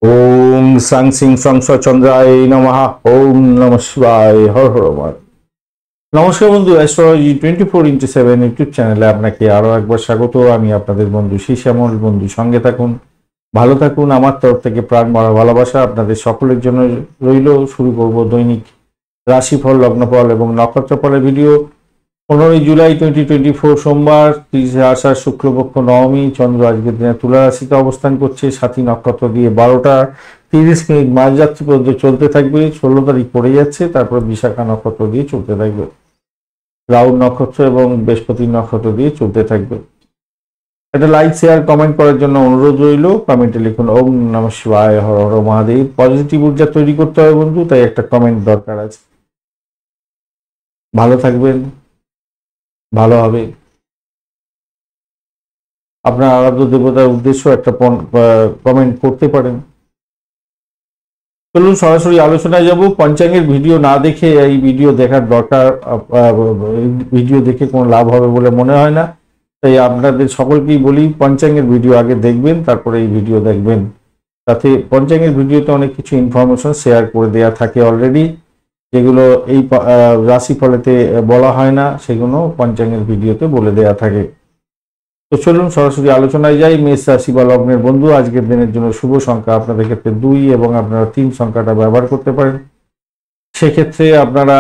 ওম সাং Singh song স চন্দ্রায় নমঃ। ওম নমঃ শিবায়। হর হর মহাদেব। নমস্কার বন্ধু, অ্যাস্ট্রোলজি 24x7 ইউটিউব চ্যানেলে আপনাকে আরো একবার স্বাগত। আমি আপনাদের বন্ধু শ্যামল। বন্ধু সঙ্গে থাকুন, ভালো থাকুন। আমার তরফ থেকে প্রাণ ভরা ভালোবাসা আপনাদের সকলের জন্য রইল। শুরু করব দৈনিক রাশিফল, লগ্নফল এবং নক্ষত্রফলের ভিডিও। 15 জুলাই 2024 সোমবার, 30 আষাঢ় শুক্লপক্ষ নবমী। চন্দ্র আজকের দিনে তুলা রাশিতে অবস্থান করছে। সাথী নক্ষত্র দিয়ে 12টা 30 মিনিট মাঝরাত্রি পর্যন্ত চলতে থাকবে। 16 তারিখ পড়ে যাচ্ছে, তারপর বিশাখা নক্ষত্র দিয়ে চলতে থাকবে। রাহু নক্ষত্র এবং বৃহস্পতি নক্ষত্র দিয়ে চলতে থাকবে। একটা লাইক, শেয়ার, কমেন্ট করার জন্য অনুরোধ রইল। কমেন্টে লিখুন ওম নমঃ শিবায়, হর হর মহাদেব। পজিটিভ ঊর্জা তৈরি করতে হবে বন্ধু, তাই একটা কমেন্ট দরকার আছে। ভালো থাকবেন, ভালো হবে। আপনার আরাধ্য দেবতার উদ্দেশ্য একটা কমেন্ট করতে পারেন। চলুন সরাসরি আলোচনায় যাব। পঞ্চাঙ্গের ভিডিও না দেখে এই ভিডিও দেখার দরকার, ভিডিও দেখে কোনো লাভ হবে বলে মনে হয় না। তাই আপনাদের সকলকেই বলি, পঞ্চাঙ্গের ভিডিও আগে দেখবেন, তারপরে এই ভিডিও দেখবেন। তাতে পঞ্চাঙ্গের ভিডিওতে অনেক কিছু ইনফরমেশন শেয়ার করে দেয়া থাকে অলরেডি, যেগুলো এই রাশিফলেতে বলা হয় না, সেগুলো পঞ্চাঙ্গের ভিডিওতে বলে দেয়া থাকে। তো চলুন সরাসরি আলোচনায় যাই। মেষ রাশি বা লগ্নের বন্ধু, আজকের দিনের জন্য শুভ সংখ্যা আপনাদের ক্ষেত্রে 2 এবং আপনারা 3 সংখ্যাটা ব্যবহার করতে পারেন। সেক্ষেত্রে আপনারা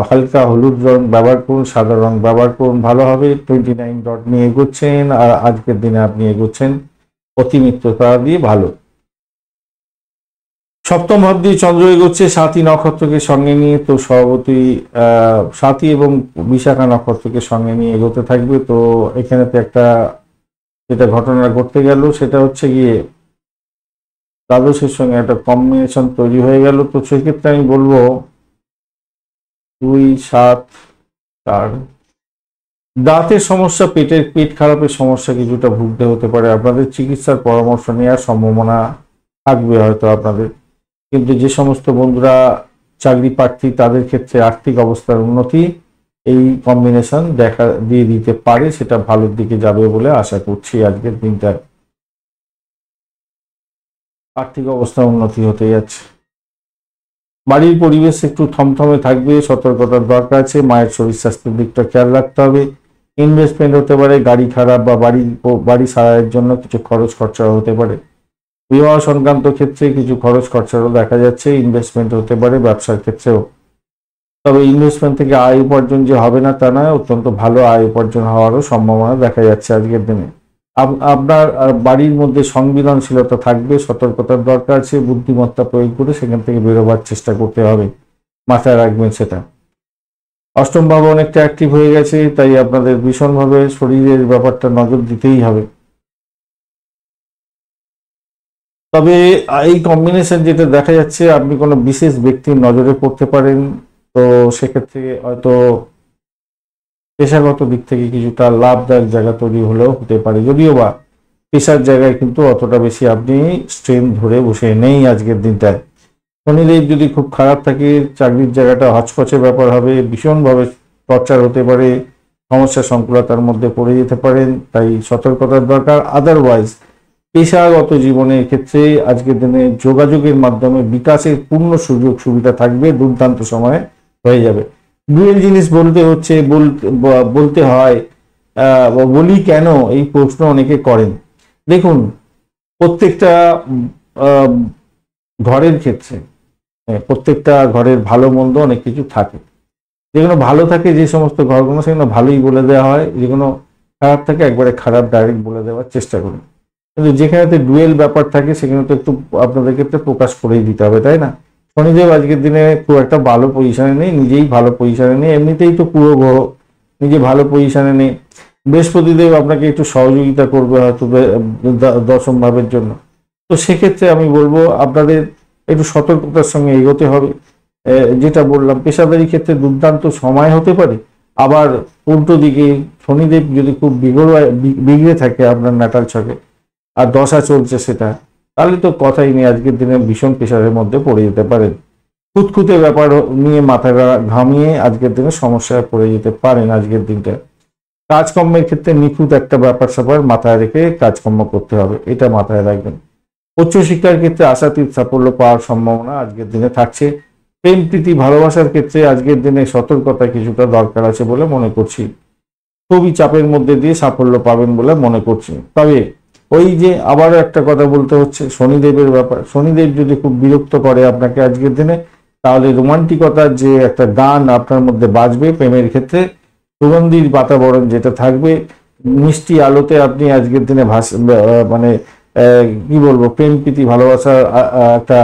হালকা হলুদ রং ব্যবহার করুন, সাদা রং ব্যবহার করুন, ভালো হবে। 29 ডট নিয়ে এগোচ্ছেন, আর আজকের দিনে আপনি এগোচ্ছেন অতিমিত্রতা দিয়ে, ভালো। সপ্তম ভাব দিয়ে চন্দ্র এগোচ্ছে সাথী নক্ষত্রকে সঙ্গে নিয়ে, তো স্বভাবতই সাথী এবং বিশাখা নক্ষত্রকে সঙ্গে নিয়ে এগোতে থাকবে। তো এখানেতে একটা যেটা ঘটনা ঘটতে গেল, সেটা হচ্ছে গিয়ে দ্বাদশের সঙ্গে একটা কম্বিনেশন তৈরি হয়ে গেল। তো সেক্ষেত্রে আমি বলবো 2, 7, 4 দাঁতের সমস্যা, পেট খারাপের সমস্যা কিছুটা ভুগতে হতে পারে। আপনাদের চিকিৎসার পরামর্শ নেওয়ার সম্ভাবনা থাকবে হয়তো আপনাদের। কিন্তু যে সমস্ত বন্ধুরা চাকরি প্রার্থী, তাদের ক্ষেত্রে আর্থিক অবস্থার উন্নতি এই কম্বিনেশন দেখা দিয়ে দিতে পারে, সেটা ভালোর দিকে যাবে বলে আশা করছি। আজকের দিনটায় আর্থিক অবস্থা উন্নতি হতে যাচ্ছে। বাড়ির পরিবেশ একটু থমথমে থাকবে, সতর্কতার দরকার আছে। মায়ের শরীর স্বাস্থ্যের দিকটা খেয়াল রাখতে হবে। ইনভেস্টমেন্ট হতে পারে, গাড়ি খারাপ বা বাড়ি সারাইয়ের জন্য কিছু খরচ খরচা হতে পারে। বিবাহ সংক্রান্ত ক্ষেত্রে কিছু খরচ খরচারও দেখা যাচ্ছে। ইনভেস্টমেন্ট হতে পারে ব্যবসার ক্ষেত্রেও। তবে ইনভেস্টমেন্ট থেকে আয় উপার্জন যে হবে না তা নয়, অত্যন্ত ভালো আয় উপার্জন হওয়ারও সম্ভাবনা দেখা যাচ্ছে আজকের দিনে। আপনার বাড়ির মধ্যে সংবেদনশীলতা থাকবে, সতর্কতার দরকার আছে। বুদ্ধিমত্তা প্রয়োগ করে সেখান থেকে বেরোবার চেষ্টা করতে হবে, মাথায় রাখবেন সেটা। অষ্টম ভাব অনেকটা অ্যাক্টিভ হয়ে গেছে, তাই আপনাদের ভীষণভাবে শরীরের ব্যাপারটা নজর দিতেই হবে। তবে এই কম্বিনেশন যেটা দেখা যাচ্ছে, আপনি কোনো বিশেষ ব্যক্তির নজরে পড়তে পারেন। তো সেক্ষেত্রে হয়তো পেশাগত দিক থেকে কিছুটা লাভদায়ক জায়গা তৈরি হলেও হতে পারে, যদিও বা পেশার জায়গায় কিন্তু অতটা বেশি আপনি স্ট্রেন ধরে বসে নেই আজকের দিনটায়। শনিদেব যদি খুব খারাপ থাকে, চাকরির জায়গাটা হচপচে ব্যাপার হবে, ভীষণভাবে টর্চার হতে পারে, সমস্যা সংকুলতার মধ্যে পড়ে যেতে পারেন, তাই সতর্কতার দরকার। আদারওয়াইজ পেশাগত জীবনের ক্ষেত্রে আজকের দিনে যোগাযোগের মাধ্যমে বিকাশের পূর্ণ সুযোগ সুবিধা থাকবে, দুর্দান্ত সময়ে হয়ে যাবে। ডুয়েল জিনিস বলতে হয়, বলি কেন, এই প্রশ্ন অনেকে করেন। দেখুন, প্রত্যেকটা ঘরের ক্ষেত্রে, প্রত্যেকটা ঘরের ভালো মন্দ অনেক কিছু থাকে। যেগুলো ভালো থাকে, যে সমস্ত ঘরগুলো, সেগুলো ভালোই বলে দেওয়া হয়। যেগুলো খারাপ থাকে, একবারে খারাপ ডাইরেক্ট বলে দেওয়ার চেষ্টা করি। কিন্তু যেখানেতে ডুয়েল ব্যাপার থাকে, সেখানে তো একটু আপনাদের ক্ষেত্রে প্রকাশ করেই দিতে হবে, তাই না? শনিদেব আজকের দিনে খুব একটা ভালো পজিশনে নেই, নিজেই ভালো পজিশনে নেই, এমনিতেই তো পুরো গ্রহ নিজে ভালো পজিশনে নেই। বৃহস্পতিদেব আপনাকে একটু সহযোগিতা করবে হয়তো দশম ভাবের জন্য। তো সেক্ষেত্রে আমি বলবো আপনাদের একটু সতর্কতার সঙ্গে এগোতে হবে। যেটা বললাম, পেশাদারি ক্ষেত্রে দুর্দান্ত সময় হতে পারে। আবার উল্টো দিকে শনিদেব যদি খুব বিগড়ে থাকে আপনার ন্যাটাল ছকে, আর দশা চলছে সেটা, তাহলে তো কথাই নেই, আজকের দিনে ভীষণ প্রেশারের মধ্যে পড়ে যেতে পারেন। খুঁতখুঁতে ব্যাপার নিয়ে মাথা ঘামিয়ে আজকের দিনে সমস্যায় পড়ে যেতে পারেন আজকের দিনটা। কাজকর্মের ক্ষেত্রে নিখুঁত একটা ব্যাপার স্যাপার মাথায় রেখে কাজকর্ম করতে হবে, এটা মাথায় রাখবেন। উচ্চশিক্ষার ক্ষেত্রে আশাতীত সাফল্য পাওয়ার সম্ভাবনা আজকের দিনে থাকছে। প্রেম প্রীতি ভালোবাসার ক্ষেত্রে আজকের দিনে সতর্কতা কিছুটা দরকার আছে বলে মনে করছি। খুবই চাপের মধ্যে দিয়ে সাফল্য পাবেন বলে মনে করছি। তবে ওই যে আবারও একটা কথা বলতে হচ্ছে, শনিদেবের ব্যাপার। শনিদেব যদি খুব বিরক্ত করে আপনাকে আজকের দিনে, তাহলে রোমান্টিকতার যে একটা গান আপনার মধ্যে বাজবে প্রেমের ক্ষেত্রে, সুগন্ধির বাতাবরণ যেটা থাকবে, মিষ্টি আলোতে আপনি আজকের দিনে মানে কি বলবো, প্রেম প্রীতি ভালোবাসার একটা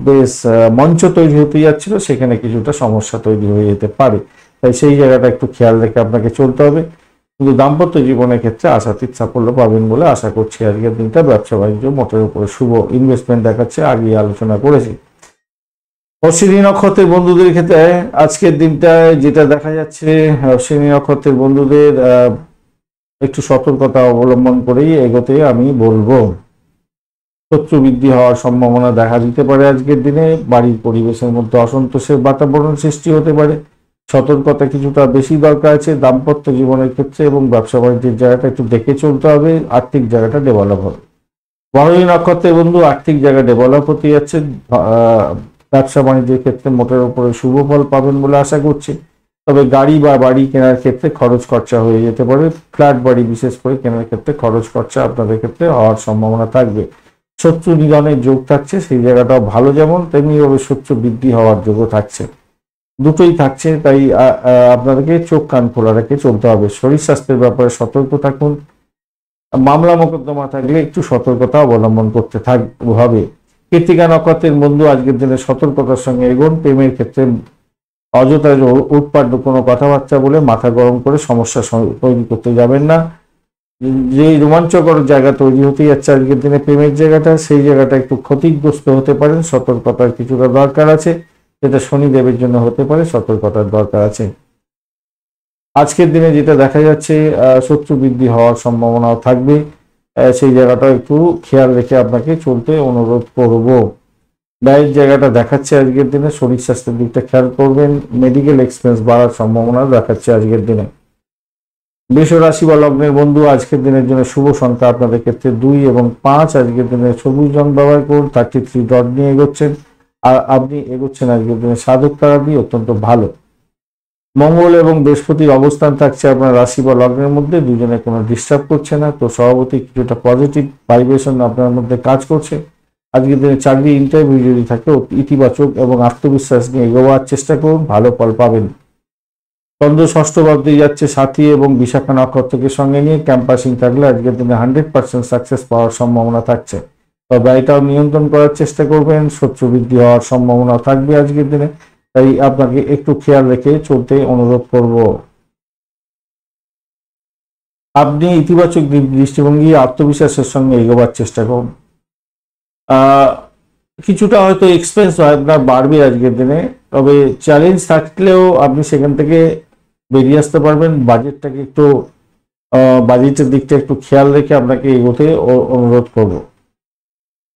বেশ মঞ্চ তৈরি হতে যাচ্ছিল, সেখানে কিছুটা সমস্যা তৈরি হয়ে যেতে পারে। তাই সেই জায়গাটা একটু খেয়াল রেখে আপনাকে চলতে হবে। কিন্তু দাম্পত্য জীবনের ক্ষেত্রে আশাতীত সাফল্য পাবেন বলে আশা করছি আজকের দিনটা। ব্যবসা বাণিজ্য মোটের উপরে শুভ, ইনভেস্টমেন্ট দেখাচ্ছে, আগে আলোচনা করেছি। অশ্বিনী নক্ষত্রের বন্ধুদের ক্ষেত্রে আজকের দিনটায় যেটা দেখা যাচ্ছে, অশ্বিনী নক্ষত্রের বন্ধুদের একটু সতর্কতা অবলম্বন করেই এগোতে আমি বলবো। শত্রু বৃদ্ধি হওয়ার সম্ভাবনা দেখা দিতে পারে আজকের দিনে। বাড়ির পরিবেশের মধ্যে অসন্তোষের বাতাবরণ সৃষ্টি হতে পারে। সতর্কতা কিছুটা বেশি দরকার আছে দাম্পত্য জীবনের ক্ষেত্রে, এবং ব্যবসা বাণিজ্যের জায়গাটা একটু দেখে চলতে হবে। আর্থিক জায়গাটা ডেভেলপ হবে। বরোই নক্ষত্রের বন্ধু আর্থিক জায়গা ডেভেলপ হতে যাচ্ছে। ব্যবসা বাণিজ্যের ক্ষেত্রে মোটের উপরে শুভ ফল পাবেন বলে আশা করছি। তবে গাড়ি বা বাড়ি কেনার ক্ষেত্রে খরচ খরচা হয়ে যেতে পারে। ফ্ল্যাট বাড়ি বিশেষ করে কেনার ক্ষেত্রে খরচ খরচা আপনাদের ক্ষেত্রে হওয়ার সম্ভাবনা থাকবে। শত্রু নিধনের যোগ থাকছে, সেই জায়গাটাও ভালো, যেমন তেমনিভাবে শত্রু বৃদ্ধি হওয়ার যোগও থাকছে। দুটোই থাকছে, তাই আপনাদেরকে চোখ কান খোলা রেখে চলতে হবে। শরীর স্বাস্থ্যের ব্যাপারে সতর্ক থাকুন। মামলা মোকদ্দমা থাকলে একটু সতর্কতা অবলম্বন করতে হবে। কৃত্তিকা নক্ষত্রের বন্ধু আজকের দিনে সতর্কতার সঙ্গে এগোন। প্রেমের ক্ষেত্রে অযথা উৎপাদ কোনো কথাবার্তা বলে মাথা গরম করে সমস্যা তৈরি করতে যাবেন না। যে রোমাঞ্চকর জায়গা তৈরি হতে যাচ্ছে আজকের দিনে প্রেমের জায়গাটা, সেই জায়গাটা একটু ক্ষতিগ্রস্ত হতে পারেন। সতর্কতার কিছুটা দরকার আছে, যেটা শনিদেবের জন্য হতে পারে, সতর্কতার দরকার আছে। আজকের দিনে যেটা দেখা যাচ্ছে, শত্রু বৃদ্ধি হওয়ার সম্ভাবনাও থাকবে। সেই জায়গাটা একটু খেয়াল রেখে আপনাকে চলতে অনুরোধ করব। ব্যয়ের জায়গাটা দেখাচ্ছে আজকের দিনে, শরীর স্বাস্থ্যের দিকটা খেয়াল করবেন। মেডিকেল এক্সপেন্স বাড়ার সম্ভাবনা দেখাচ্ছে আজকের দিনে। বৃষ রাশি বা লগ্নের বন্ধু আজকের দিনের জন্য শুভ সংখ্যা আপনাদের ক্ষেত্রে 2 এবং 5। আজকের দিনে সবুজ রং ব্যবহার করুন। 33 ডট নিয়ে এগোচ্ছেন, আর আপনি এগোচ্ছেন আজকের দিনে সাধক তারা দিয়ে, অত্যন্ত ভালো। মঙ্গল এবং বৃহস্পতির অবস্থান থাকছে আপনার রাশি বা লগ্নের মধ্যে, দুজনে কোনো ডিস্টার্ব করছে না, তো স্বভাবতই কিছুটা পজিটিভ ভাইব্রেশন আপনার মধ্যে কাজ করছে। আজকের দিনে চাকরি ইন্টারভিউ যদি থাকে, ইতিবাচক এবং আত্মবিশ্বাস নিয়ে এগোবার চেষ্টা করুন, ভালো ফল পাবেন। চন্দ্র ষষ্ঠ ভাবতে যাচ্ছে সাথী এবং বিশাখা নক্ষত্রকে সঙ্গে নিয়ে, ক্যাম্পাসিং থাকলে আজকের দিনে 100% সাকসেস পাওয়ার সম্ভাবনা থাকছে। তবে ব্যয়টাও নিয়ন্ত্রণ করার চেষ্টা করবেন। শত্রু বৃদ্ধি হওয়ার সম্ভাবনা থাকবে আজকের দিনে, তাই আপনাকে একটু খেয়াল রেখে চলতে অনুরোধ করব। আপনি ইতিবাচক দৃষ্টিভঙ্গি আত্মবিশ্বাসের সঙ্গে এগোবার চেষ্টা করুন। কিছুটা হয়তো এক্সপেন্স আপনার বাড়বে আজকের দিনে, তবে চ্যালেঞ্জ থাকলেও আপনি সেখান থেকে বেরিয়ে আসতে পারবেন। বাজেটের দিকটা একটু খেয়াল রেখে আপনাকে এগোতে অনুরোধ করব।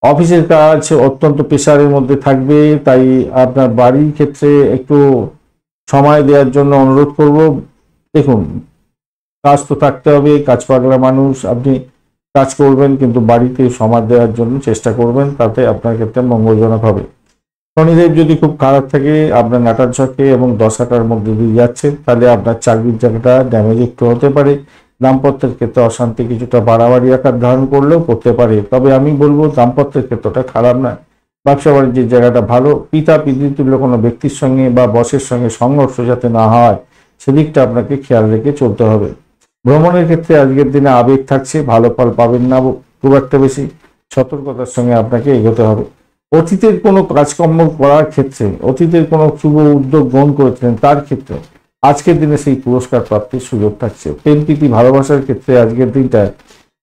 অফিসের কাজ অত্যন্ত প্রেসারের মধ্যে থাকবে, তাই আপনার বাড়ির ক্ষেত্রে একটু সময় দেওয়ার জন্য অনুরোধ করব। দেখুন, কাজ তো থাকতে হবে, কাজ পাগলা মানুষ, আপনি কাজ করবেন কিন্তু বাড়িতে সময় দেওয়ার জন্য চেষ্টা করবেন, তাতে আপনার ক্ষেত্রে মঙ্গলজনক হবে। শনিদেব যদি খুব খারাপ থাকে, আপনার 8 ছকে এবং 10 মধ্যে দিয়ে যাচ্ছে, তাহলে আপনার চাকরির জায়গাটা ড্যামেজ একটু হতে পারে। দাম্পত্যের ক্ষেত্রে অশান্তি কিছুটা বাড়াবাড়ি আকার ধারণ করলেও করতে পারে। তবে আমি বলবো দাম্পত্যের ক্ষেত্রটা খারাপ না, ব্যবসা বাণিজ্যের জায়গাটা ভালো। পিতা পিতৃতুল্য কোনো ব্যক্তির সঙ্গে বা বসের সঙ্গে সংঘর্ষ যাতে না হয়, সেদিকটা আপনাকে খেয়াল রেখে চলতে হবে। ভ্রমণের ক্ষেত্রে আজকের দিনে আবেগ থাকছে, ভালো ফল পাবেন না খুব একটা বেশি। সতর্কতার সঙ্গে আপনাকে এগোতে হবে। অতীতের কোনো কাজকর্ম করার ক্ষেত্রে, অতীতের কোনো শুভ উদ্যোগ গ্রহণ করেছিলেন, তার ক্ষেত্রে আজকের দিনে সেই পুরস্কার প্রাপ্তির সুযোগ থাকছে। প্রেম প্রীতি ভালোবাসার ক্ষেত্রে আজকের দিনটায়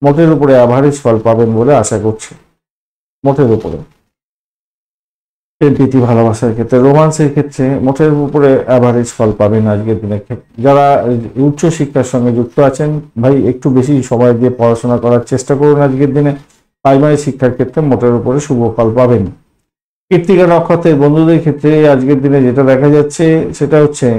মোটের উপরে অ্যাভারেজ ফল পাবেন বলে আশা করছি। মোটের উপরে প্রেম প্রীতি ভালোবাসার ক্ষেত্রে, রোমান্সের ক্ষেত্রে মোটের উপরে অ্যাভারেজ ফল পাবেন আজকের দিনে। যারা উচ্চ শিক্ষার সঙ্গে যুক্ত আছেন, ভাই একটু বেশি সময় দিয়ে পড়াশোনা করার চেষ্টা করুন আজকের দিনে। প্রাইমারি শিক্ষার ক্ষেত্রে মোটের উপরে শুভ ফল পাবেন। কৃত্তিকা নক্ষত্রের বন্ধুদের ক্ষেত্রে আজকের দিনে যেটা দেখা যাচ্ছে, সেটা হচ্ছে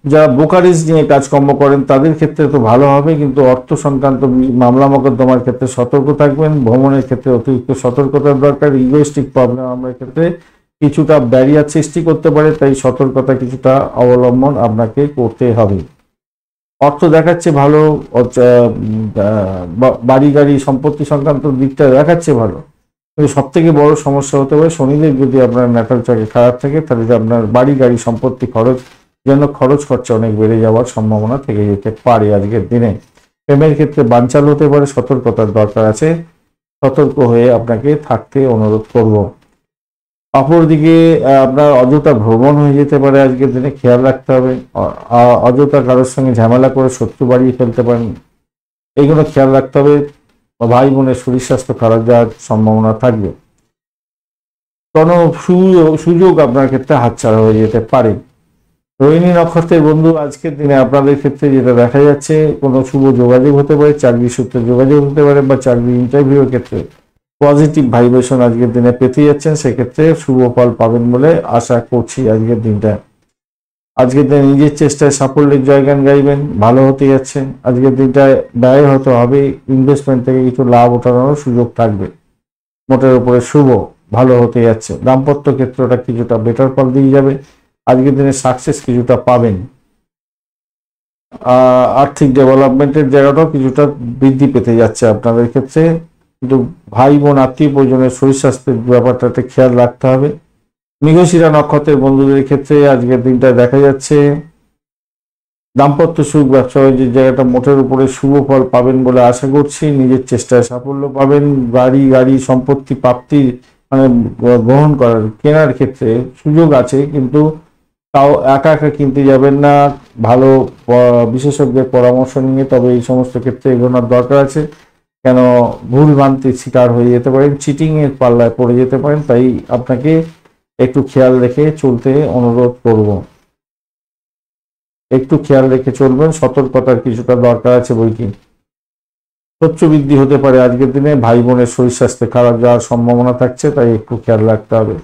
যারা ব্রোকারেজ নিয়ে কাজকর্ম করেন তাদের ক্ষেত্রে তো ভালো হবে, কিন্তু অর্থ সংক্রান্ত মামলা মোকদ্দমার ক্ষেত্রে সতর্ক থাকবেন। ভ্রমণের ক্ষেত্রে অতিরিক্ত সতর্কতার দরকার। ইগোইস্টিক প্রবলেম আমরা ক্ষেত্রে কিছুটা ব্যারিয়ার সৃষ্টি করতে পারে, তাই সতর্কতা কিছুটা অবলম্বন আপনাকে করতে হবে। অর্থ দেখাচ্ছে ভালো, বাড়ি গাড়ি সম্পত্তি সংক্রান্ত দিকটা দেখাচ্ছে ভালো, কিন্তু সব থেকে বড় সমস্যা হতে পারে শনিদেব যদি আপনার ন্যাটাল চাকে খারাপ থাকে, তাহলে আপনার বাড়ি গাড়ি সম্পত্তি খরচ খরচা অনেক বেড়ে যাওয়ার সম্ভাবনা থেকে যেতে পারে আজকের দিনে। প্রেমের ক্ষেত্রে বানচাল হতে পারে, সতর্কতার দরকার আছে, সতর্ক হয়ে আপনাকে থাকতে অনুরোধ করব। অপরদিকে আপনার অযথা ভ্রমণ হয়ে যেতে পারে আজকের দিনে, খেয়াল রাখতে হবে। অযথা কারোর সঙ্গে ঝামেলা করে শত্রু বাড়িয়ে ফেলতে পারেন, এইগুলো খেয়াল রাখতে হবে। ভাই বোনের শরীর স্বাস্থ্য খারাপ যাওয়ার সম্ভাবনা থাকবে। কোনো সুযোগ আপনার ক্ষেত্রে হাতছাড়া হয়ে যেতে পারে। রোহিণী নক্ষত্রের বন্ধু, আজকের দিনে আপনাদের ক্ষেত্রে যেটা দেখা যাচ্ছে, কোনো শুভ যোগাযোগ হতে পারে, চাকরি সূত্রে যোগাযোগ হতে পারে, বা চাকরি ইন্টারভিউর ক্ষেত্রে পজিটিভ ভাইব্রেশন আজকের দিনে পেতে যাচ্ছেন, সেক্ষেত্রে শুভ ফল পাবেন বলে আশা করছি আজকের দিনটা। আজকের দিনে নিজের চেষ্টায় সাফল্যের জয়গান গাইবেন, ভালো হতে যাচ্ছে। আজকের দিনটায় ব্যয় হতে হবে, ইনভেস্টমেন্ট থেকে কিছু লাভ ওঠানোর সুযোগ থাকবে। মোটের উপরে শুভ, ভালো হতে যাচ্ছে। দাম্পত্য ক্ষেত্রটা কিছুটা বেটার ফল দিয়ে যাবে, আজকের দিনে সাকসেস কিছুটা পাবেন। আর্থিক ডেভেলপমেন্টের জায়গাটাও কিছুটা বৃদ্ধি পেতে যাচ্ছে আপনাদের ক্ষেত্রে, কিন্তু ভাই বোন আত্মীয় পরিজনের শরীর স্বাস্থ্যের ব্যাপারটাতে খেয়াল রাখতে হবে। মৃগশিরা নক্ষত্রের বন্ধুদের ক্ষেত্রে আজকের দিনটা দেখা যাচ্ছে দাম্পত্য সুখ, ব্যবসা বাণিজ্যের জায়গাটা মোটের উপরে শুভ ফল পাবেন বলে আশা করছি। নিজের চেষ্টায় সাফল্য পাবেন। গাড়ি সম্পত্তি প্রাপ্তি মানে গ্রহণ করার কেনার ক্ষেত্রে সুযোগ আছে, কিন্তু তাও একা কিনতে যাবেন না, ভালো বিশেষজ্ঞের পরামর্শ নিয়ে তবে এই সমস্ত ক্ষেত্রে এগোনোর দরকার আছে। কেন ভুল ভ্রান্তির শিকার হয়ে যেতে পারেন, চিটিং এর পাল্লায় পড়ে যেতে পারেন, তাই আপনাকে একটু খেয়াল রেখে চলতে অনুরোধ করব। একটু খেয়াল রেখে চলবেন, সতর্কতার কিছুটা দরকার আছে বইকি। শত্রু বৃদ্ধি হতে পারে আজকের দিনে, ভাই বোনের শরীর স্বাস্থ্য খারাপ যাওয়ার সম্ভাবনা থাকছে, তাই একটু খেয়াল রাখতে হবে।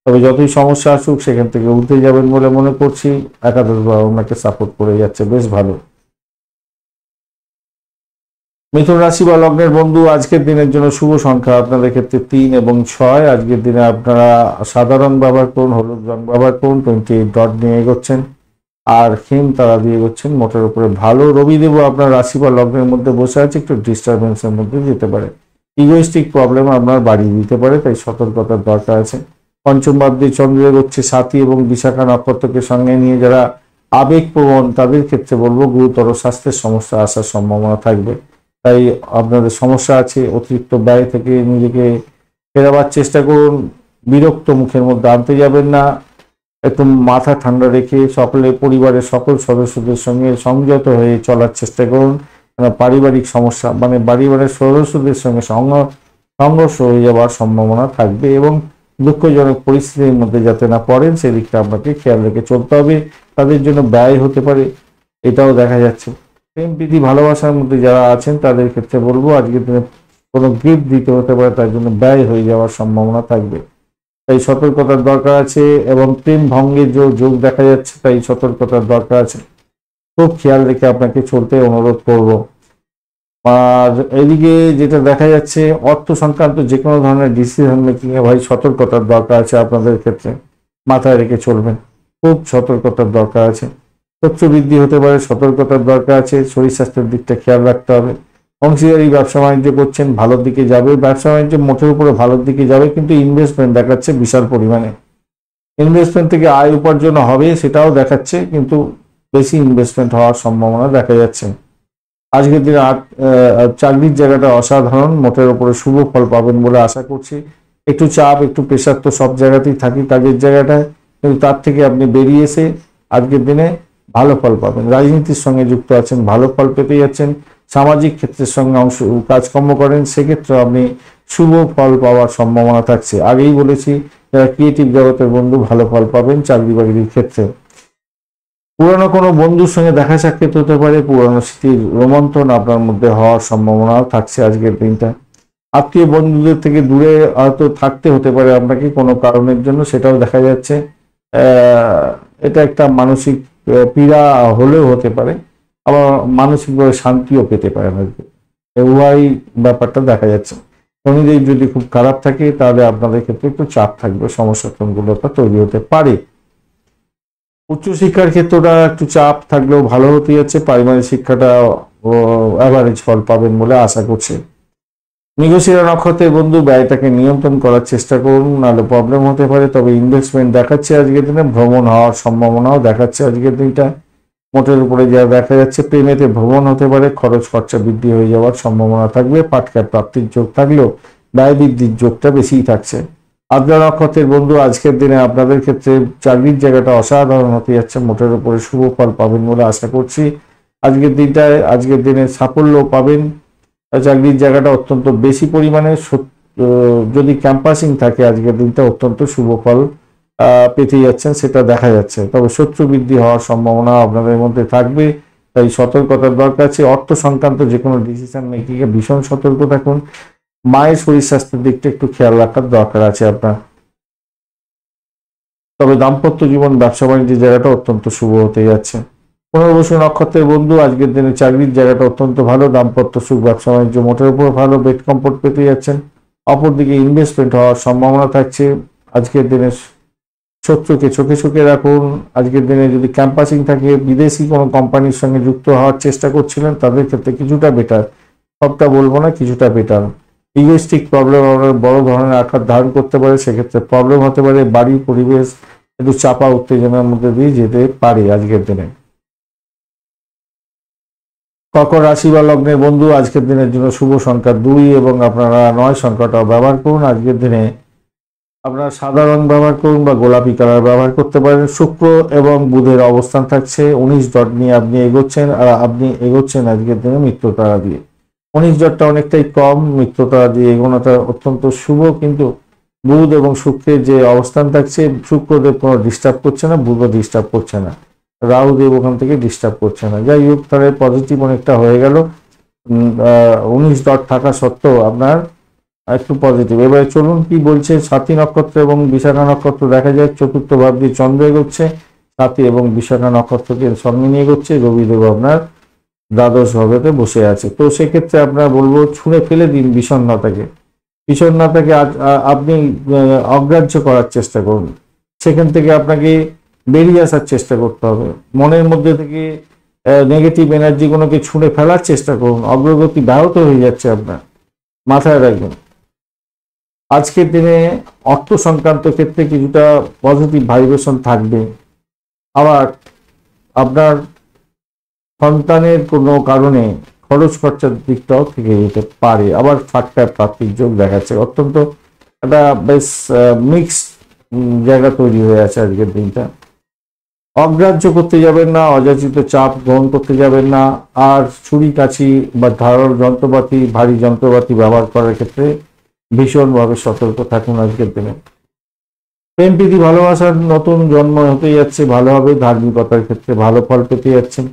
তবে যতই সমস্যা আসুক সেখান থেকে উঠে যাবেন বলে মনে করছি। একাদশ ভাব আপনাকে সাপোর্ট করে যাচ্ছে, বেশ ভালো। মিথুন রাশি বা লগ্নের বন্ধু, আজকের দিনের জন্য শুভ সংখ্যা আপনাদের ক্ষেত্রে 3 এবং 6। আজকের দিনে আপনারা সাদা রং ব্যবহার করুন, হলুদ রং ব্যবহার করুন, 28 ডট নিয়ে এগোচ্ছেন, আর হিম তারা দিয়ে এগোচ্ছেন, মোটের উপরে ভালো। রবিদেব আপনার রাশি বা লগ্নের মধ্যে বসে আছে, একটু ডিস্টারবেন্সের মধ্যে যেতে পারে, ইগোইস্টিক প্রবলেম আপনার বাড়িয়ে দিতে পারে, তাই সতর্কতার দরকার আছে। পঞ্চম ভাবতে চন্দ্র এগোচ্ছে, সাথী এবং বিশাখা নক্ষত্রকে সঙ্গে নিয়ে যারা আবেগপ্রবণ তাদের ক্ষেত্রে বলবো গুরুতর স্বাস্থ্যের সমস্যা আসার সম্ভাবনা থাকবে, তাই আপনাদের সমস্যা আছে। অতিরিক্ত ব্যয় থেকে নিজেকে ফেরাবার চেষ্টা করুন, বিরক্ত মুখের মধ্যে আনতে যাবেন না, একটু মাথা ঠান্ডা রেখে পরিবারের সকল সদস্যদের সঙ্গে সংযত হয়ে চলার চেষ্টা করুন। পারিবারিক সমস্যা মানে পরিবারের সদস্যদের সঙ্গে সংঘর্ষ হয়ে যাওয়ার সম্ভাবনা থাকবে, এবং দুঃখজনক পরিস্থিতির মধ্যে যাতে না পড়েন সেদিকটা আপনাকে খেয়াল রেখে চলতে হবে। তাদের জন্য ব্যয় হতে পারে, এটাও দেখা যাচ্ছে। প্রেম প্রীতি ভালোবাসার মধ্যে যারা আছেন তাদের ক্ষেত্রে বলবো আজকের দিনে কোনো গিফট দিতে হতে পারে, তার জন্য ব্যয় হয়ে যাওয়ার সম্ভাবনা থাকবে, তাই সতর্কতার দরকার আছে। এবং প্রেম ভঙ্গের যোগ দেখা যাচ্ছে, তাই সতর্কতার দরকার আছে, খুব খেয়াল রেখে আপনাকে চলতে অনুরোধ করব। আর এদিকে যেটা দেখা যাচ্ছে অর্থ সংক্রান্ত যে কোনো ধরনের ডিসিশন মেকিং এ ভাই সতর্কতার দরকার আছে, আপনাদের ক্ষেত্রে মাথায় রেখে চলবেন, খুব সতর্কতার দরকার আছে। শত্রু বৃদ্ধি হতে পারে, সতর্কতার দরকার আছে। শরীর স্বাস্থ্যের দিকটা খেয়াল রাখতে হবে। অংশীদারি ব্যবসা বাণিজ্য করছেন, ভালোর দিকে যাবে, ব্যবসা বাণিজ্য মোটের উপরে ভালোর দিকে যাবে, কিন্তু ইনভেস্টমেন্ট দেখাচ্ছে বিশাল পরিমাণে। ইনভেস্টমেন্ট থেকে আয় উপার্জন হবে সেটাও দেখাচ্ছে, কিন্তু বেশি ইনভেস্টমেন্ট হওয়ার সম্ভাবনা দেখা যাচ্ছে। আজকের দিনে চাকরির জায়গাটা অসাধারণ, মোটের উপরে শুভ ফল পাবেন বলে আশা করছি। একটু চাপ একটু প্রেশার তো সব জায়গাতেই থাকি কাজের জায়গাটায়, কিন্তু তার থেকে আপনি বেরিয়ে এসে আজকের দিনে ভালো ফল পাবেন। রাজনীতির সঙ্গে যুক্ত আছেন, ভালো ফল পেতে যাচ্ছেন। সামাজিক ক্ষেত্রের সঙ্গে কাজকর্ম করেন, সেক্ষেত্রে আপনি শুভ ফল পাওয়ার সম্ভাবনা থাকছে। আগেই বলেছি যারা ক্রিয়েটিভ জগতের বন্ধু ভালো ফল পাবেন চাকরি বাকরির ক্ষেত্রে। পুরানো কোনো বন্ধুর সঙ্গে দেখা সাক্ষাৎ হতে পারে, পুরানো স্মৃতির রোমন্থন আপনার মধ্যে হওয়ার সম্ভাবনাও থাকছে আজকের দিনটা। আত্মীয় বন্ধুদের থেকে দূরে হয়তো থাকতে হতে পারে আপনাকে কোনো কারণের জন্য, সেটাও দেখা যাচ্ছে। এটা একটা মানসিক পীড়া হলেও হতে পারে, আবার মানসিকভাবে শান্তিও পেতে পারেন আজকে। উভয় ব্যাপারটা দেখা যাচ্ছে। শনিদেব যদি খুব খারাপ থাকে তাহলে আপনাদের ক্ষেত্রে একটু চাপ থাকবে, সমস্যা গুলোটা তৈরি হতে পারে। উচ্চশিক্ষার ক্ষেত্রটা একটু চাপ থাকলেও ভালো হতে যাচ্ছে, পারিবারিক শিক্ষাটা অ্যাভারেজ ফল পাবেন বলে আশা করছি। মৃগশিরা নক্ষত্রের বন্ধু ব্যয়টাকে নিয়ন্ত্রণ করার চেষ্টা করুন, নাহলে প্রবলেম হতে পারে। তবে ইনভেস্টমেন্ট দেখাচ্ছে আজকের দিনে, ভ্রমণ হওয়ার সম্ভাবনাও দেখাচ্ছে আজকের দিনটা। মোটের উপরে যা দেখা যাচ্ছে, প্রেমেতে ভ্রমণ হতে পারে, খরচ খরচা বৃদ্ধি হয়ে যাওয়ার সম্ভাবনা থাকবে। পাটকার প্রাপ্তির যোগ থাকলেও ব্যয় বৃদ্ধির যোগটা বেশিই থাকছে। আদ্রা নক্ষত্রের বন্ধু আজকের দিনে আপনাদের ক্ষেত্রে চাকরির জায়গাটা অসাধারণ হতে যাচ্ছে, মোটের উপরে শুভ ফল পাবেন বলে আশা করছি। আজকের দিনে সাফল্য পাবেন, চাকরির জায়গাটা অত্যন্ত বেশি পরিমাণে, যদি ক্যাম্পাসিং থাকে আজকের দিনটা অত্যন্ত শুভ ফল পেতে যাচ্ছেন, সেটা দেখা যাচ্ছে। তবে শত্রু বৃদ্ধি হওয়ার সম্ভাবনা আপনাদের মধ্যে থাকবে, তাই সতর্কতার দরকার আছে। অর্থ সংক্রান্ত যে কোনো ডিসিশন মেকিংয়ে ভীষণ সতর্ক থাকুন। মায়ের শরীর স্বাস্থ্যের দিকটা একটু খেয়াল রাখার দরকার আছে আপনার। তবে দাম্পত্য জীবন, ব্যবসা বাণিজ্যের জায়গাটা অত্যন্ত শুভ হতে যাচ্ছে। পুনর্বসু নক্ষত্রের বন্ধু আজকের দিনে চাকরির জায়গাটা অত্যন্ত ভালো, দাম্পত্য সুখ, ব্যবসা বাণিজ্য মোটের উপর ভালো, বেড কমফোর্ট পেতে যাচ্ছেন। অপরদিকে ইনভেস্টমেন্ট হওয়ার সম্ভাবনা থাকছে। আজকের দিনে শত্রুকে চোখে চোখে রাখুন। আজকের দিনে যদি ক্যাম্পাসিং থাকে, বিদেশি কোনো কোম্পানির সঙ্গে যুক্ত হওয়ার চেষ্টা করছিলেন, তাদের ক্ষেত্রে কিছুটা বেটার, সবটা বলবো না, কিছুটা বেটার। ইগোস্টিক প্রবলেম আপনার বড় ধরনের আকার ধারণ করতে পারে, সেক্ষেত্রে প্রবলেম হতে পারে। বাড়ির পরিবেশ একটু চাপা উত্তেজনার মধ্যে দিয়ে যেতে পারে আজকের দিনে। কর্কট রাশি বা লগ্নের বন্ধু আজকের দিনের জন্য শুভ সংখ্যা 2 এবং আপনারা 9 সংখ্যাটা ব্যবহার করুন। আজকের দিনে আপনারা সাদা রং ব্যবহার করুন বা গোলাপি কালার ব্যবহার করতে পারেন। শুক্র এবং বুধের অবস্থান থাকছে 19 ডট নিয়ে আপনি এগোচ্ছেন, আর আপনি এগোচ্ছেন আজকের দিনে মিত্রতারা দিয়ে। 19 ডটটা অনেকটাই কম, মিত্রতারা দিয়ে এগোনোটা অত্যন্ত শুভ। কিন্তু বুধ এবং শুক্রের যে অবস্থান থাকছে, শুক্রদেব কোনো ডিস্টার্ব করছে না, বুধও ডিস্টার্ব করছে না, রাহুদেব ওখান থেকে ডিস্টার্ব করছে না। যাই হোক, তাহলে পজিটিভ অনেকটা হয়ে গেল। 19 ডট থাকা সত্ত্বেও আপনার একটু পজিটিভ। এবারে চলুন কি বলছে স্বাতী নক্ষত্র এবং বিশাখা নক্ষত্র। দেখা যায় চতুর্থ ভাব দিয়ে চন্দ্র এগোচ্ছে, স্বাতী এবং বিশাখা নক্ষত্রকে সঙ্গে নিয়ে এগোচ্ছে। রবিদেব আপনার দ্বাদশ ভাবেতে বসে আছে। তো সেক্ষেত্রে আপনার বলবো ছুঁড়ে ফেলে দিন বিষণ্ণতাকে। আপনি অগ্রাহ্য করার চেষ্টা করুন, সেখান থেকে আপনাকে বেরিয়ে আসার চেষ্টা করতে হবে। মনের মধ্যে থেকে নেগেটিভ এনার্জিগুলোকে ছুঁড়ে ফেলার চেষ্টা করুন। অগ্রগতি ব্যাহত হয়ে যাচ্ছে আপনার, মাথায় রাখবেন। আজকের দিনে অর্থ সংক্রান্ত ক্ষেত্রে কিছুটা পজিটিভ ভাইব্রেশন থাকবে। আবার আপনার সন্তানের কোনো কারণে খরচ খরচার দিকটাও থেকে যেতে পারে। আবার ফাটকা প্রাপ্তির যোগ দেখাচ্ছে। অত্যন্ত একটা বেশ মিক্সড জায়গা তৈরি হয়ে আছে আজকের দিনটা। অগ্রাহ্য করতে যাবেন না, অযাচিত চাপ গ্রহণ করতে যাবেন না। আর ছুরি কাছি বা ধারালো যন্ত্রপাতি, ভারী যন্ত্রপাতি ব্যবহার করার ক্ষেত্রে ভীষণভাবে সতর্ক থাকুন আজকের দিনে। প্রেম প্রীতি ভালোবাসার নতুন জন্ম হতে যাচ্ছে, ভালো হবে। ধার্মিকতার ক্ষেত্রে ভালো ফল পেতে যাচ্ছেন।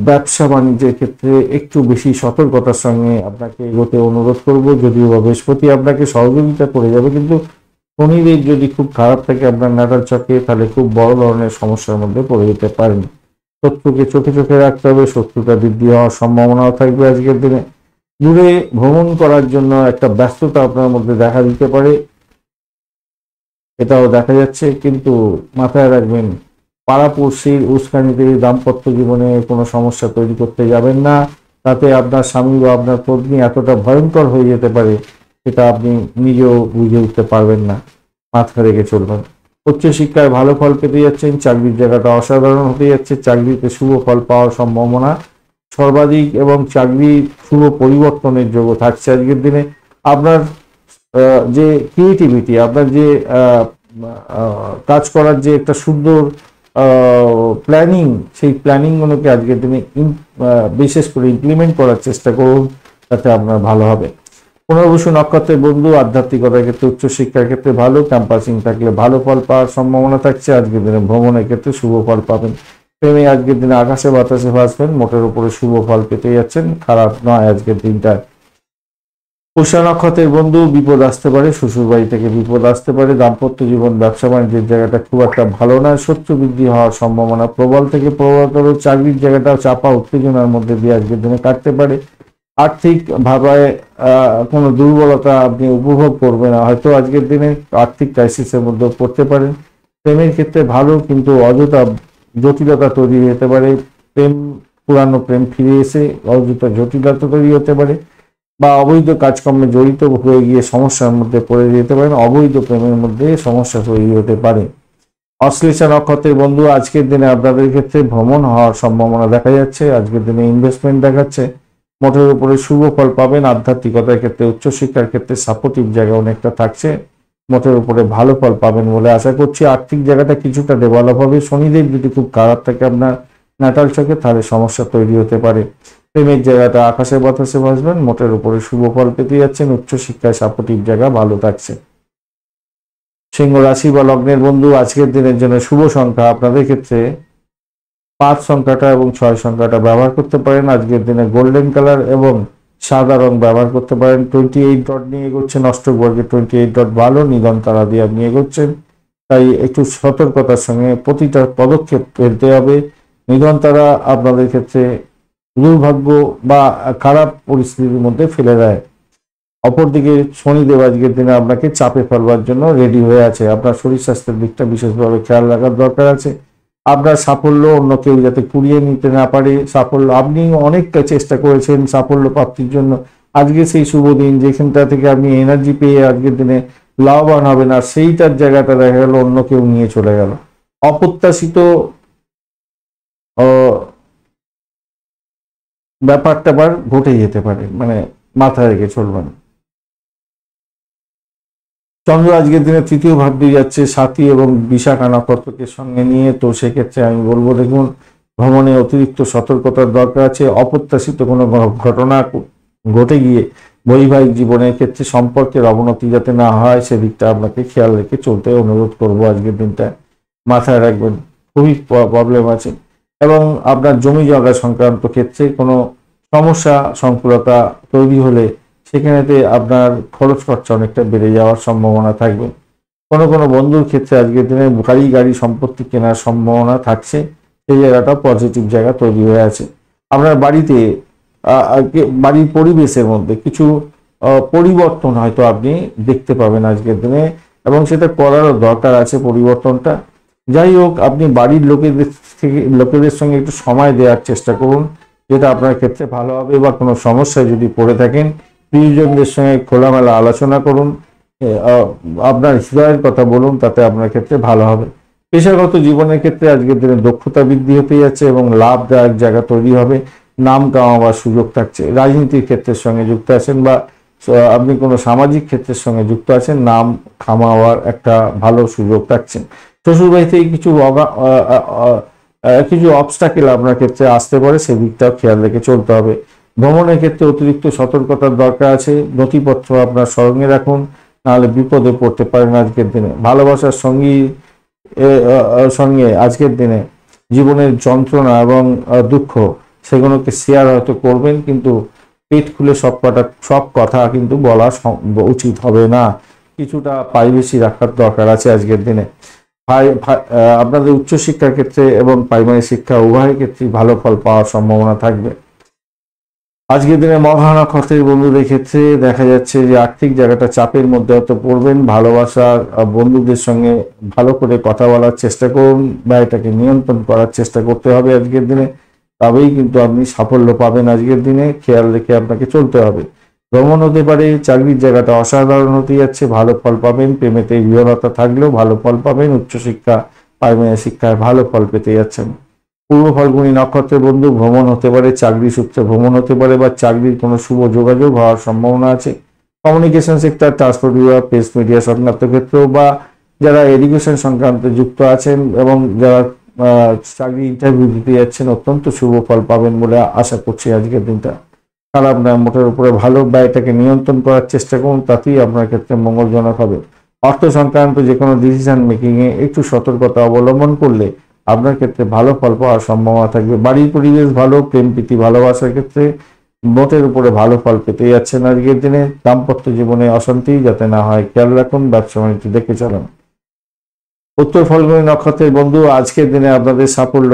ব্যবসা বাণিজ্যের ক্ষেত্রে একটু বেশি সতর্কতার সঙ্গে আপনাকে এগোতে অনুরোধ করব। যদিও বা বৃহস্পতি আপনাকে সহযোগিতা করে যাবে, কিন্তু শনিদেব যদি খুব খারাপ থাকে আপনার নাটার চকে, তাহলে খুব বড় ধরনের সমস্যার মধ্যে পড়ে যেতে পারেন। শত্রুকে চোখে চোখে রাখতে হবে, শত্রুতা বৃদ্ধি হওয়ার সম্ভাবনাও থাকবে আজকের দিনে। দূরে ভ্রমণ করার জন্য একটা ব্যস্ততা আপনার মধ্যে দেখা দিতে পারে, এটাও দেখা যাচ্ছে। কিন্তু মাথায় রাখবেন, পাড়াপড়শির উস্কানিতে দাম্পত্য জীবনে কোনো সমস্যা তৈরি করতে যাবেন না। তাতে আপনার স্বামী বা আপনার পত্নী এতটা ভয়ঙ্কর হয়ে যেতে পারে, সেটা আপনি নিজেও বুঝে উঠতে পারবেন না। মাথা রেখে চলবেন। উচ্চশিক্ষায় ভালো ফল পেতে যাচ্ছেন, চাকরির জায়গাটা অসাধারণ হতে যাচ্ছে। চাকরিতে শুভ ফল পাওয়ার সম্ভাবনা সর্বাধিক এবং চাকরি শুভ পরিবর্তনের যোগ্য থাকছে আজকের দিনে। আপনার যে ক্রিয়েটিভিটি, আপনার যে কাজ করার যে একটা সুন্দর প্ল্যানিং, সেই প্ল্যানিংগুলোকে আজকের দিনে বিশেষ করে ইমপ্লিমেন্ট করার চেষ্টা করুন, তাতে আপনার ভালো হবে। পুনর্বসু নক্ষত্রের বন্ধু আধ্যাত্মিকতার ক্ষেত্রে, উচ্চশিক্ষার ক্ষেত্রে ভালো, ক্যাম্পাসিং থাকলে ভালো ফল পাওয়ার সম্ভাবনা থাকছে। আজকের দিনে ভ্রমণের ক্ষেত্রে শুভ ফল পাবেন। প্রেমে আজকের দিনে আকাশে বাতাসে ভাসবেন, মোটের উপরে শুভ ফল পেতে যাচ্ছেন, খারাপ নয় আজকের দিনটা। পুষ্যা নক্ষত্রের বন্ধু, বিপদ আসতে পারে, শ্বশুর বাড়ি থেকে বিপদ আসতে পারে। দাম্পত্য জীবন, ব্যবসা বাণিজ্যের জায়গাটা খুব একটা ভালো না, শত্রু বৃদ্ধি হওয়ার সম্ভাবনা প্রবল থেকে প্রবলতর। চাকরির জায়গাটা চাপা উত্তেজনার মধ্যে দিয়ে আজকের দিনে কাটতে পারে। আর্থিক ভাবে কোনো দুর্বলতা আপনি উপভোগ করবেন না, হয়তো আজকের দিনে আর্থিক ক্রাইসিসের মধ্যে পড়তে পারেন। প্রেমের ক্ষেত্রে ভালো, কিন্তু অযথা জটিলতা তৈরি হতে পারে। পুরানো প্রেম ফিরে এসে অযথা জটিলতা তৈরি হতে পারে, বা অবৈধ কাজকর্মে জড়িত হয়ে গিয়ে সমস্যার মধ্যে পড়ে যেতে পারেন। অবৈধ প্রেমের মধ্যে সমস্যা তৈরি হতে পারে। অশ্লেষা নক্ষত্রের বন্ধু, আজকের দিনে আপনাদের ক্ষেত্রে ভ্রমণ হওয়ার সম্ভাবনা দেখা যাচ্ছে। আজকের দিনে ইনভেস্টমেন্ট দেখাচ্ছে, মোটের উপরে শুভ ফল পাবেন। আধ্যাত্মিকতার ক্ষেত্রে, উচ্চশিক্ষার ক্ষেত্রে সাপোর্টিভ জায়গা অনেকটা থাকছে, মোটের উপরে ভালো ফল পাবেন বলে আশা করছি। আর্থিক জায়গাটা কিছুটা ডেভেলপ হবে। শনিদেব যদি খুব খারাপ থাকে আপনার ন্যাটাল চোখে, তাহলে সমস্যা তৈরি হতে পারে। প্রেমের জায়গাটা আকাশে বাতাসে ভাসবেন, মোটের উপরে শুভ ফল পেতে যাচ্ছেন। উচ্চশিক্ষায় সাপোর্টিভ জায়গা ভালো থাকছে। সিংহ রাশি বা লগ্নের বন্ধু, আজকের দিনের জন্য শুভ সংখ্যা আপনাদের ক্ষেত্রে 5 সংখ্যাটা এবং 6 সংখ্যাটা ব্যবহার করতে পারেন। আজকের দিনে গোল্ডেন কালার এবং সাদা রং ব্যবহার করতে পারেন। 28 ডট নিয়ে এগোচ্ছেন, অষ্টক বর্গে 28 ডট ভালো, নিধন তারা দিয়ে আপনি এগোচ্ছেন। তাই একটু সতর্কতার সঙ্গে প্রতিটা পদক্ষেপ ফেলতে হবে। নিধন তারা আপনাদের ক্ষেত্রে দুর্ভাগ্য বা খারাপ পরিস্থিতির মধ্যে ফেলে দেয়। অপরদিকে শনিদেব আজকের দিনে আপনাকে চাপে ফেলবার জন্য রেডি হয়ে আছে। আপনার শরীর স্বাস্থ্যের দিকটা বিশেষভাবে খেয়াল রাখার দরকার আছে। আপনার সাফল্য অন্য কেউ যাতে কুড়িয়ে নিতে না পারে। সাফল্য আপনি অনেক চেষ্টা করেছেন সাফল্য প্রাপ্তির জন্য, আজকে সেই শুভ দিন যেখানটা থেকে আপনি এনার্জি পেয়ে আজকের দিনে লাভবান হবেন, আর সেইটার জায়গাটা দেখা গেল অন্য কেউ নিয়ে চলে গেল। অপ্রত্যাশিত ব্যাপারটা আবার ঘটে যেতে পারে, মানে মাথায় রেখে চলবেন। চন্দ্র আজকের দিনে তৃতীয় ভাব দিয়ে যাচ্ছে সাথী এবং বিশাখা নক্ষত্রকে সঙ্গে নিয়ে, তো সেক্ষেত্রে আমি বলবো দেখুন ভ্রমণে অতিরিক্ত সতর্কতার দরকার আছে। অপ্রত্যাশিত কোনো ঘটনা ঘটে গিয়ে বৈবাহিক জীবনের ক্ষেত্রে সম্পর্কের অবনতি যাতে না হয়, সেদিকটা আপনাকে খেয়াল রেখে চলতে অনুরোধ করবো। আজকের দিনটা মাথায় রাখবেন, খুবই প্রবলেম আছে। এবং আপনার জমি জায়গা সংক্রান্ত ক্ষেত্রে কোনো সমস্যা সংকুলতা তৈরি হলে সেখানেতে আপনার খরচ খরচা অনেকটা বেড়ে যাওয়ার সম্ভাবনা থাকবে। কোনো কোনো বন্ধুর ক্ষেত্রে আজকের দিনে গাড়ি সম্পত্তি কেনার সম্ভাবনা থাকছে, সেই জায়গাটা পজিটিভ জায়গা তৈরি হয়ে আছে। আপনার বাড়িতে বাড়ির পরিবেশের মধ্যে কিছু পরিবর্তন হয়তো আপনি দেখতে পাবেন আজকের দিনে, এবং সেটা করারও দরকার আছে পরিবর্তনটা। যাই হোক, আপনি বাড়ির লোকেদের সঙ্গে একটু সময় দেওয়ার চেষ্টা করুন, যেটা আপনার ক্ষেত্রে ভালো হবে। বা কোনো সমস্যায় যদি পড়ে থাকেন, প্রিয়জনদের সঙ্গে খোলামেলা আলোচনা করুন, আপনার হৃদয়ের কথা বলুন, তাতে আপনার ক্ষেত্রে ভালো হবে। পেশাগত জীবনের ক্ষেত্রে আজকের দিনে দক্ষতা বৃদ্ধি হতে যাচ্ছে এবং লাভদায়ক জায়গা তৈরি হবে। নাম কামাবার সুযোগ থাকছে। রাজনীতির ক্ষেত্রের সঙ্গে যুক্ত আছেন বা আপনি কোনো সামাজিক ক্ষেত্রের সঙ্গে যুক্ত আছেন, নাম কামাবার একটা ভালো সুযোগ থাকছে। শ্বশুরবাড়ি থেকে কিছু অবস্টাকেল আপনার ক্ষেত্রে আসতে পারে, সেদিকটাও খেয়াল রেখে চলতে হবে। ভ্রমণের ক্ষেত্রে অতিরিক্ত সতর্কতার দরকার আছে। নথিপত্র আপনার সঙ্গে রাখুন, নাহলে বিপদে পড়তে পারেন আজকের দিনে। ভালোবাসার সঙ্গে আজকের দিনে জীবনের যন্ত্রণা এবং দুঃখ সেগুলোকে শেয়ার হয়তো করবেন, কিন্তু পেট খুলে সব কথা কিন্তু বলা উচিত হবে না। কিছুটা প্রাইভেসি রাখার দরকার আছে আজকের দিনে। আপনাদের উচ্চশিক্ষার ক্ষেত্রে এবং প্রাইমারি শিক্ষা উভয় ক্ষেত্রেই ভালো ফল পাওয়ার সম্ভাবনা থাকবে। আজকের দিনে মঘা নক্ষত্রের বন্ধুদের ক্ষেত্রে দেখা যাচ্ছে যে আর্থিক জায়গাটা চাপের মধ্যে হয়তো পড়বেন। ভালোবাসার বন্ধুদের সঙ্গে ভালো করে কথা বলার চেষ্টা করুন, ব্যয়টাকে নিয়ন্ত্রণ করার চেষ্টা করতে হবে আজকের দিনে, তবেই কিন্তু আপনি সাফল্য পাবেন আজকের দিনে। খেয়াল রেখে আপনাকে চলতে হবে। ভ্রমণ হতে পারে, চাকরির জায়গাটা অসাধারণ হতে যাচ্ছে, ভালো ফল পাবেন। প্রেমেতে বিহরতা থাকলেও ভালো ফল পাবেন। উচ্চশিক্ষা প্রাইমারি শিক্ষায় ভালো ফল পেতে যাচ্ছেন। পূর্ব ফাল্গুনী নক্ষত্রের বন্ধু, ভ্রমণ হতে পারে, চাকরি সূত্রে ভ্রমণ হতে পারে, বা চাকরির কোনো শুভ যোগাযোগ হওয়ার সম্ভাবনা আছে। কমিউনিকেশন সেক্টর, ট্রান্সপোর্ট বিভাগ, প্রেস মিডিয়া সংক্রান্ত ক্ষেত্রেও, বা যারা এডুকেশন সংক্রান্ত যুক্ত আছেন এবং যারা চাকরি ইন্টারভিউ দিতে যাচ্ছেন, অত্যন্ত শুভ ফল পাবেন বলে আশা করছি আজকের দিনটা। খারাপ না, মোটের উপরে ভালো। ব্যয়টাকে নিয়ন্ত্রণ করার চেষ্টা করুন, তাতেই আপনার ক্ষেত্রে মঙ্গলজনক হবে। অর্থ সংক্রান্ত যে কোনো ডিসিশন মেকিংয়ে একটু সতর্কতা অবলম্বন করলে আপনার ক্ষেত্রে ভালো ফল পাওয়ার সম্ভাবনা থাকবে। বাড়ির পরিবেশ ভালো। প্রেম প্রীতি ভালোবাসার ক্ষেত্রে মোটের উপরে ভালো ফল পেতে যাচ্ছেন আজকের দিনে। দাম্পত্য জীবনে অশান্তি যাতে না হয় খেয়াল রাখুন, ব্যবসা বাণিজ্য দেখে চালান। উত্তর ফাল্গুনী নক্ষত্রের বন্ধু, আজকের দিনে আপনাদের সাফল্য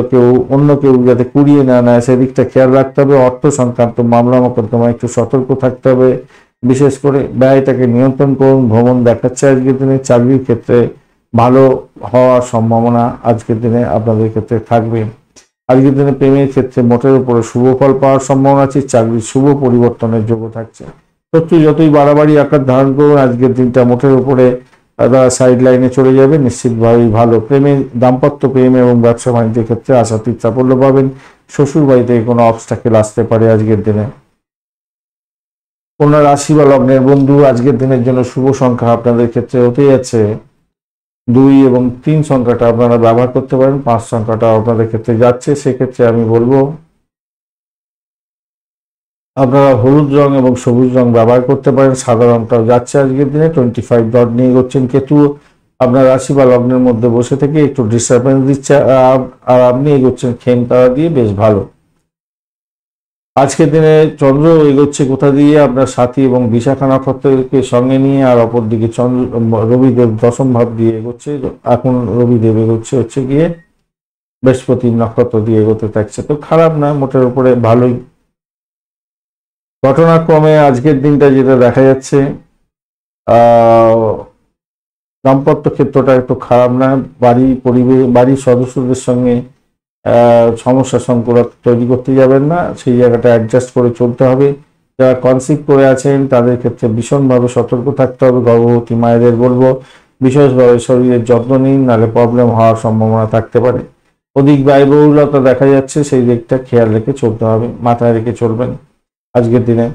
অন্য কেউ যাতে কুড়িয়ে না নেয় সেদিকটা খেয়াল রাখতে হবে। অর্থ সংক্রান্ত মামলা মোকদ্দমায় একটু সতর্ক থাকতে হবে, বিশেষ করে ব্যয়টাকে নিয়ন্ত্রণ করুন। ভ্রমণ দেখাচ্ছে আজকের দিনে। চাকরির ক্ষেত্রে ভালো হওয়ার সম্ভাবনা আজকের দিনে আপনাদের ক্ষেত্রে থাকবে। আজকের দিনে প্রেমের ক্ষেত্রে মোটের উপরে শুভ ফল পাওয়ার সম্ভাবনা আছে। চাকরির শুভ পরিবর্তনের যোগ্য থাকছে। শত্রু যতই বাড়াবাড়ি আকার ধারণ করুন, আজকের দিনটা মোটের উপরে সাইড লাইনে চলে যাবে, নিশ্চিতভাবেই ভালো। দাম্পত্য প্রেম এবং ব্যবসা বাণিজ্যের ক্ষেত্রে আশাতীত সাফল্য পাবেন। শ্বশুর বাড়ি থেকে কোনো অবস্টাকেল আসতে পারে আজকের দিনে। কন্যা রাশি বা লগ্নের বন্ধু, আজকের দিনের জন্য শুভ সংখ্যা আপনাদের ক্ষেত্রে হতে যাচ্ছে 2 এবং 3 সংখ্যাটা আপনারা ব্যবহার করতে পারেন। 5 সংখ্যাটা আপনাদের ক্ষেত্রে যাচ্ছে। সেক্ষেত্রে আমি বলবো আপনারা হলুদ রং এবং সবুজ রং ব্যবহার করতে পারেন। সাদা রংটাও যাচ্ছে আজকের দিনে। 25 ডট নিয়ে এগোচ্ছেন। কেতু আপনার রাশি বা লগ্নের মধ্যে বসে থেকে একটু ডিস্টারবেন্স দিচ্ছে, আর আপনি এগোচ্ছেন খেম তারা দিয়ে, বেশ ভালো। আজকের দিনে চন্দ্র এগোচ্ছে কোথা দিয়ে, আপনার সাথী এবং বিশাখা নক্ষত্রকে সঙ্গে নিয়ে, আর অপরদিকে রবিদেব দশম ভাব দিয়ে এগোচ্ছে। এখন রবিদেব এগোচ্ছে হচ্ছে গিয়ে বৃহস্পতির নক্ষত্র দিয়ে এগোতে থাকছে। তো খারাপ না, মোটের উপরে ভালোই। ঘটনাক্রমে আজকের দিনটা যেটা দেখা যাচ্ছে, দাম্পত্য ক্ষেত্রটা একটু খারাপ না। বাড়ির সদস্যদের সঙ্গে সমস্যা সংকুলতা তৈরি করতে যাবেন না, সেই জায়গাটা অ্যাডজাস্ট করে চলতে হবে। যারা কনসিভ করে আছেন তাদের ক্ষেত্রে ভীষণভাবে সতর্ক থাকতে হবে। গর্ভবতী মায়েদের বলবো বিশেষভাবে শরীরের যত্ন নিন, নাহলে প্রবলেম হওয়ার সম্ভাবনা থাকতে পারে। অধিক ব্যয়বহুলতা দেখা যাচ্ছে, সেই দিকটা খেয়াল রেখে চলতে হবে, মাথায় রেখে চলবেন আজকের দিনে।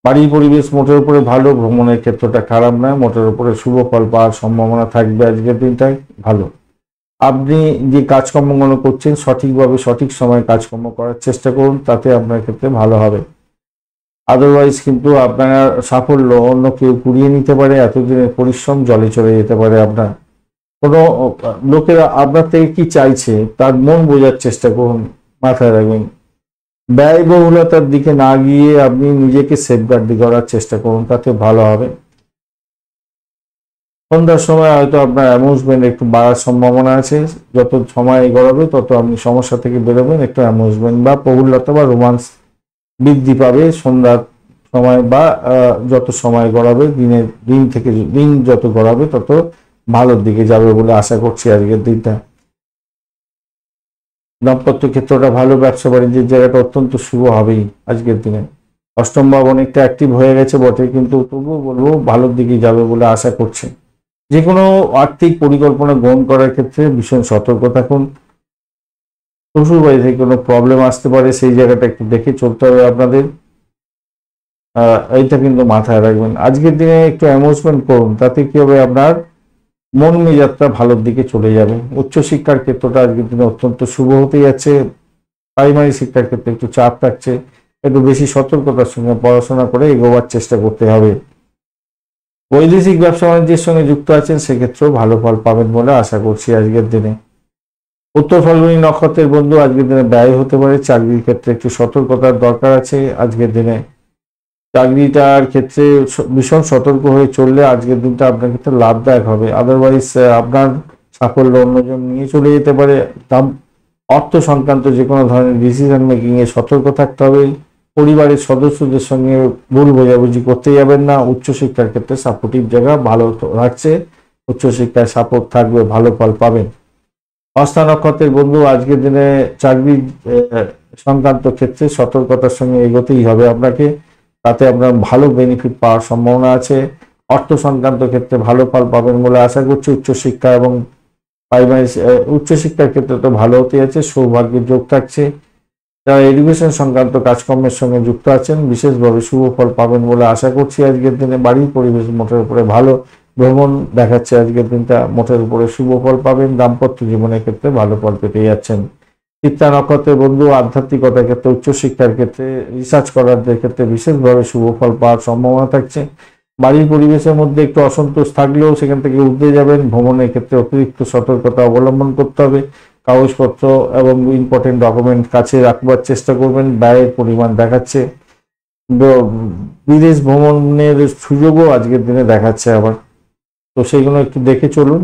বাড়ির পরিবেশ মোটের উপরে ভালো। ভ্রমণের ক্ষেত্রটা খারাপ নয়, মোটের উপরে শুভ ফল পাওয়ার সম্ভাবনা থাকবে আজকের দিনটাই ভালো। আপনি যে কাজকর্মগুলো করছেন সঠিকভাবে সঠিক সময়ে কাজকর্ম করার চেষ্টা করুন, তাতে আপনার ক্ষেত্রে ভালো হবে। আদারওয়াইজ কিন্তু আপনার সাফল্য অন্য কেউ কুড়িয়ে নিতে পারে। এতদিনের পরিশ্রম জলে চলে যেতে পারে আপনার। কোনো লোকেরা আপনার থেকে কি চাইছে তার মন বোঝার চেষ্টা করুন, মাথায় রাখবেন। ব্যয়বহুলতার দিকে না গিয়ে আপনি নিজেকে সেফগার্ড করার চেষ্টা করুন, তাতে ভালো হবে। সন্ধ্যার সময় হয়তো আপনার অ্যামিউজমেন্ট একটু বাড়ার সম্ভাবনা আছে। যত সময় গড়াবে তত আপনি সমস্যা থেকে বেরোবেন। একটু অ্যামিউজমেন্ট বা প্রফুল্লতা বা রোমান্স বৃদ্ধি পাবে সন্ধ্যার সময়, বা যত সময় গড়াবে দিন যত গড়াবে তত ভালোর দিকে যাবে বলে আশা করছি আজকের দিনটা। দাম্পত্য ক্ষেত্রটা ভালো। ব্যবসা বাণিজ্যের জায়গাটা অত্যন্ত শুভ হবেই আজকের দিনে। অষ্টম ভাব অনেকটা অ্যাক্টিভ হয়ে গেছে বটে, কিন্তু তবুও বলবো ভালোর দিকে যাবে বলে আশা করছি। যে কোনো আর্থিক পরিকল্পনা গ্রহণ করার ক্ষেত্রে ভীষণ সতর্ক থাকুন। শ্বশুর বাড়ি থেকে কোনো প্রবলেম আসতে পারে, সেই জায়গাটা একটু দেখে চলতে হবে আপনাদের। এইটা কিন্তু মাথায় রাখবেন। আজকের দিনে একটু অ্যামিউজমেন্ট করুন, তাতে কি হবে আপনার মন মেজাজটা ভালোর দিকে চলে যাবে। উচ্চশিক্ষার ক্ষেত্রটা আজকের দিনে অত্যন্ত শুভ হতে যাচ্ছে। প্রাইমারি শিক্ষার ক্ষেত্রে একটু চাপ থাকছে, একটু বেশি সতর্কতার সঙ্গে পড়াশোনা করে এগোবার চেষ্টা করতে হবে। বৈদেশিক ব্যবসা বাণিজ্যের সঙ্গে যুক্ত আছেন, সেক্ষেত্রেও ভালো ফল পাবেন বলে আশা করছি আজকের দিনে। উত্তর ফাল্গুনী নক্ষত্রের বন্ধু, আজকের দিনে ব্যয় হতে পারে। চাকরির ক্ষেত্রে একটু সতর্কতার দরকার আছে আজকের দিনে। চাকরিটার ক্ষেত্রে ভীষণ সতর্ক হয়ে চললে আজকের দিনটা আপনার ক্ষেত্রে লাভদায়ক হবে। আদারওয়াইজ আপনার সাফল্য অন্যজন নিয়ে চলে যেতে পারে। অর্থ সংক্রান্ত যে কোনো ধরনের ডিসিশন মেকিং এ সতর্ক থাকতে হবে। পরিবারের সদস্যদের সঙ্গে ভুল বোঝাবুঝি করতে যাবেন না। উচ্চশিক্ষার ক্ষেত্রে সাপোর্টিভ জায়গা ভালো রাখছে। উচ্চশিক্ষায় সাপোর্ট থাকবে, ভালো ফল পাবেন। হস্তা নক্ষত্রের বন্ধু, আজকের দিনে চাকরি সংক্রান্ত ক্ষেত্রে সতর্কতার সঙ্গে এগোতেই হবে আপনাকে, তাতে আপনার ভালো বেনিফিট পাওয়ার সম্ভাবনা আছে। অর্থ সংক্রান্ত ক্ষেত্রে ভালো ফল পাবেন বলে আশা করছি। উচ্চশিক্ষা এবং উচ্চশিক্ষার ক্ষেত্রে তো ভালো হতে আছে, সৌভাগ্যের যোগ থাকছে। যারা এডুকেশন সংক্রান্ত কাজকর্মের সঙ্গে যুক্ত আছেন বিশেষভাবে শুভ ফল পাবেন বলে আশা করছি আজকের দিনে। বাড়ির পরিবেশ মোটের উপরে ভালো। ভ্রমণ দেখাচ্ছে আজকের দিনটা মোটের উপরে শুভ ফল পাবেন। দাম্পত্য জীবনের ক্ষেত্রে ভালো ফল পেতে যাচ্ছেন। চিত্তা নক্ষত্রের বন্ধু, আধ্যাত্মিকতার ক্ষেত্রে উচ্চশিক্ষার ক্ষেত্রে রিসার্চ করারদের ক্ষেত্রে বিশেষভাবে শুভ ফল পাওয়ার সম্ভাবনা থাকছে। বাড়ির পরিবেশের মধ্যে একটু অসন্তোষ থাকলেও সেখান থেকে উঠে যাবেন। ভ্রমণের ক্ষেত্রে অতিরিক্ত সতর্কতা অবলম্বন করতে হবে। কাগজপত্র এবং ইম্পর্টেন্ট ডকুমেন্ট কাছে রাখবার চেষ্টা করবেন। ব্যয়ের পরিমাণ দেখাচ্ছে, ব- বিদেশ ভ্রমণের সুযোগও আজকের দিনে দেখাচ্ছে আবার। তো সেইগুলো একটু দেখে চলুন,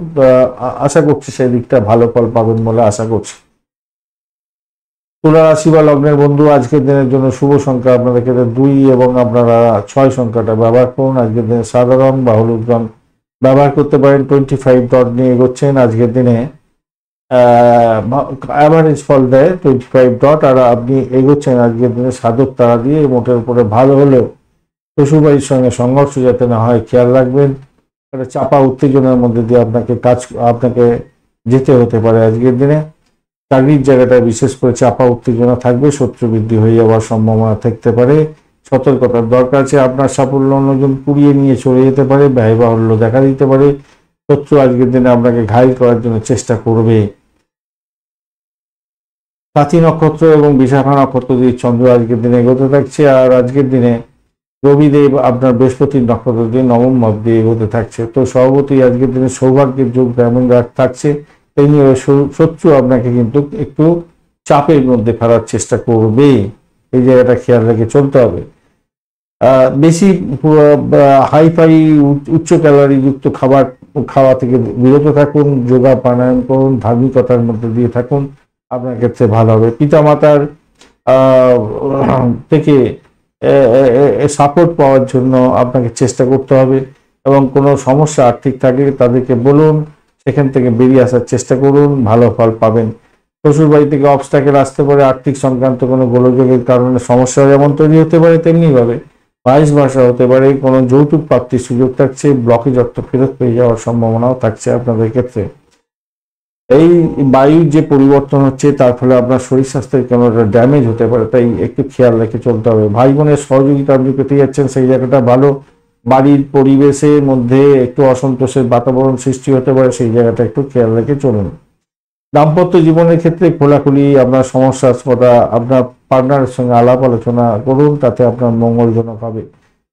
আশা করছি সেই দিকটা ভালো ফল পাবেন বলে আশা করছি। তুলা রাশি বা লগ্নের বন্ধু, আজকের দিনের জন্য শুভ সংখ্যা আপনাদের ক্ষেত্রে 2 এবং আপনারা 6 সংখ্যাটা ব্যবহার করুন। আজকের দিনে সাদা রং বা হলুদ রং ব্যবহার করতে পারেন। 25 ডট নিয়ে এগোচ্ছেন আজকের দিনে, অ্যাভারেজ ফল দেয় 25 ডট, আর আপনি এগোচ্ছেন আজকের দিনে সাধক তারা দিয়ে। মোটের উপরে ভালো হলেও শ্বশুরবাড়ির সঙ্গে সংঘর্ষ যাতে না হয় খেয়াল রাখবেন। একটা চাপা উত্তেজনার মধ্যে দিয়ে আপনাকে যেতে হতে পারে আজকের দিনে। চাকরির জায়গাটায় বিশেষ করে চাপা উত্তেজনা থাকবে, শত্রু বৃদ্ধি হয়ে যাওয়ার সম্ভাবনা থাকতে পারে। সতর্কতার দরকার আছে। আপনার সাফল্য অন্যজন কুড়িয়ে নিয়ে চলে যেতে পারে, ব্যয়বাহুল্য দেখা দিতে পারে। শত্রু আজকের দিনে আপনাকে ঘায়েল করার জন্য চেষ্টা করবে। সাথী নক্ষত্র এবং বিশাখা নক্ষত্র দিয়ে চন্দ্র আজকের দিনে এগোতে থাকছে, আর আজকের দিনে রবিদেব আপনার বৃহস্পতির নক্ষত্র দিয়ে নবম ভাব দিয়ে এগোতে থাকছে। তো স্বভাবতই আজকের দিনে সৌভাগ্যের যোগ তেমন থাকছে। তেমনি শত্রু আপনাকে কিন্তু একটু চাপের মধ্যে ফেলার চেষ্টা করবে, এই জায়গাটা খেয়াল রেখে চলতে হবে। বেশি হাইফাই উচ্চ ক্যালোরি যুক্ত খাবার খাওয়া থেকে বিরত থাকুন। যোগা প্রাণায়াম করুন, ধার্মিকতার মধ্যে দিয়ে থাকুন, আপনার ক্ষেত্রে ভালো হবে। পিতামাতার থেকে সাপোর্ট পাওয়ার জন্য আপনাকে চেষ্টা করতে হবে, এবং কোনো সমস্যা আর্থিক থাকলে তাদেরকে বলুন, সেখান থেকে বেরিয়ে আসার চেষ্টা করুন, ভালো ফল পাবেন। শ্বশুর বাড়ি থেকে অবস্টাকেল আসতে পারে, আর্থিক সংক্রান্ত কোনো গোলযোগের কারণে সমস্যা যেমন তৈরি হতে পারে, তেমনি ভাবে ভাইস ভাষা হতে পারে। কোনো যৌতুক প্রাপ্তির সুযোগ থাকছে, ব্লকেজ অর্থ ফেরত পেয়ে যাওয়ার সম্ভাবনাও থাকছে আপনাদের ক্ষেত্রে। এই বায়ুর যে পরিবর্তন হচ্ছে তার ফলে আপনার শরীর স্বাস্থ্যের কোনো একটা ড্যামেজ হতে পারে, তাই একটু খেয়াল রেখে চলতে হবে। ভাই বোনের সহযোগিতা আপনি পেতে যাচ্ছেন, সেই জায়গাটা ভালো। বাড়ির পরিবেশের মধ্যে একটু অসন্তোষের বাতাবরণ সৃষ্টি হতে পারে, সেই জায়গাটা একটু খেয়াল রেখে চলুন। দাম্পত্য জীবনের ক্ষেত্রে খোলাখুলি আপনার সমস্যার কথা আপনার পার্টনারের সঙ্গে আলাপ আলোচনা করুন, তাতে আপনার মঙ্গলজনক হবে।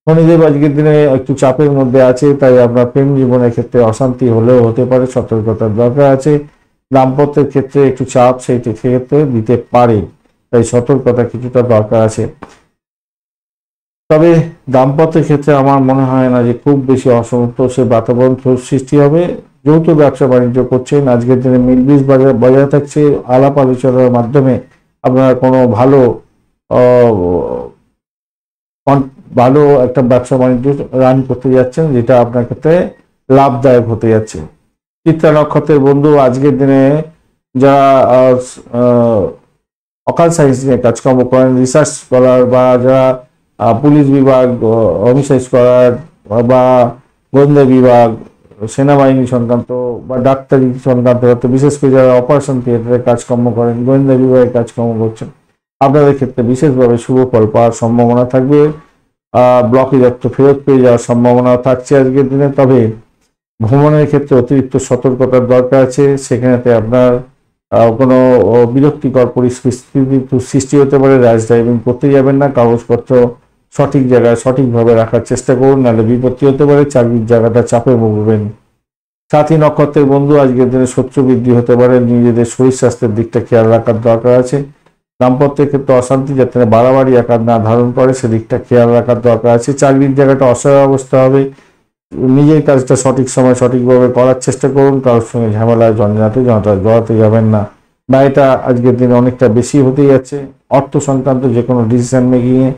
শনিদেব আজকের দিনে একটু চাপের মধ্যে আছে, তাই আপনার প্রেম জীবনের ক্ষেত্রে অশান্তি হলেও হতে পারে, সতর্কতার দরকার আছে। দাম্পত্যের ক্ষেত্রে একটু চাপ সেই ক্ষেত্রে দিতে পারে, তাই সতর্কতা কিছুটা দরকার আছে। তবে দাম্পত্যের ক্ষেত্রে আমার মনে হয় না যে খুব বেশি অসন্তোষের বাতাবরণ সৃষ্টি হবে। যৌথ ব্যবসা বাণিজ্য করছেন, আজকের দিনে মিলবিস বজায় থাকছে। আলাপ আলোচনার মাধ্যমে আপনারা কোনো ভালো একটা ব্যবসা বাণিজ্য রান করতে যাচ্ছেন, যেটা আপনার ক্ষেত্রে লাভদায়ক হতে যাচ্ছে। চিত্রা নক্ষত্রের বন্ধু, আজকের দিনে যারা অকাল সায়েন্স নিয়ে কাজকর্ম করেন, রিসার্চ স্কলার বা যারা পুলিশ বিভাগ, হোমসাইজ করার বা গোয়েন্দা বিভাগ, সেনাবাহিনী সংক্রান্ত বা ডাক্তারি সংক্রান্ত, বিশেষ করে যারা অপারেশন থিয়েটারে কাজকর্ম করেন, গোয়েন্দা বিভাগে কাজকর্ম করছেন, আপনাদের ক্ষেত্রে বিশেষভাবে শুভ ফল পাওয়ার সম্ভাবনা থাকবে। ব্লকেজ অর্থ ফেরত পেয়ে যাওয়ার সম্ভাবনা থাকছে আজকের দিনে। তবে ভ্রমণের ক্ষেত্রে অতিরিক্ত সতর্কতার দরকার আছে, সেখানেতে আপনার কোনো বিরক্তিকর পরিস্থিতি সৃষ্টি হতে পারে। র্যাশ ড্রাইভিং করতে যাবেন না, কাগজপত্র সঠিক জায়গায় সঠিকভাবে রাখার চেষ্টা করুন, নাহলে বিপত্তি হতে পারে, চাকরির জায়গাটা চাপে ভুগবেন। সাথী নক্ষত্রের বন্ধু, আজকের দিনে শত্রু বৃদ্ধি হতে পারে, নিজেদের শরীর স্বাস্থ্যের দিকটা খেয়াল রাখার দরকার আছে। দাম্পত্যের ক্ষেত্রে অশান্তি যাতে বাড়াবাড়ি আকার না ধারণ করে, সেদিকটা খেয়াল রাখার দরকার আছে। চাকরির জায়গাটা অসহায় অবস্থা হবে, নিজের কাজটা সঠিক সময় সঠিকভাবে করার চেষ্টা করুন, কারোর সঙ্গে ঝামেলায় জড়াতে যাবেন না। ব্যয়টা আজকের দিনে অনেকটা বেশি হতে যাচ্ছে। অর্থ সংক্রান্ত যে কোনো ডিসিশন মেকিংয়ে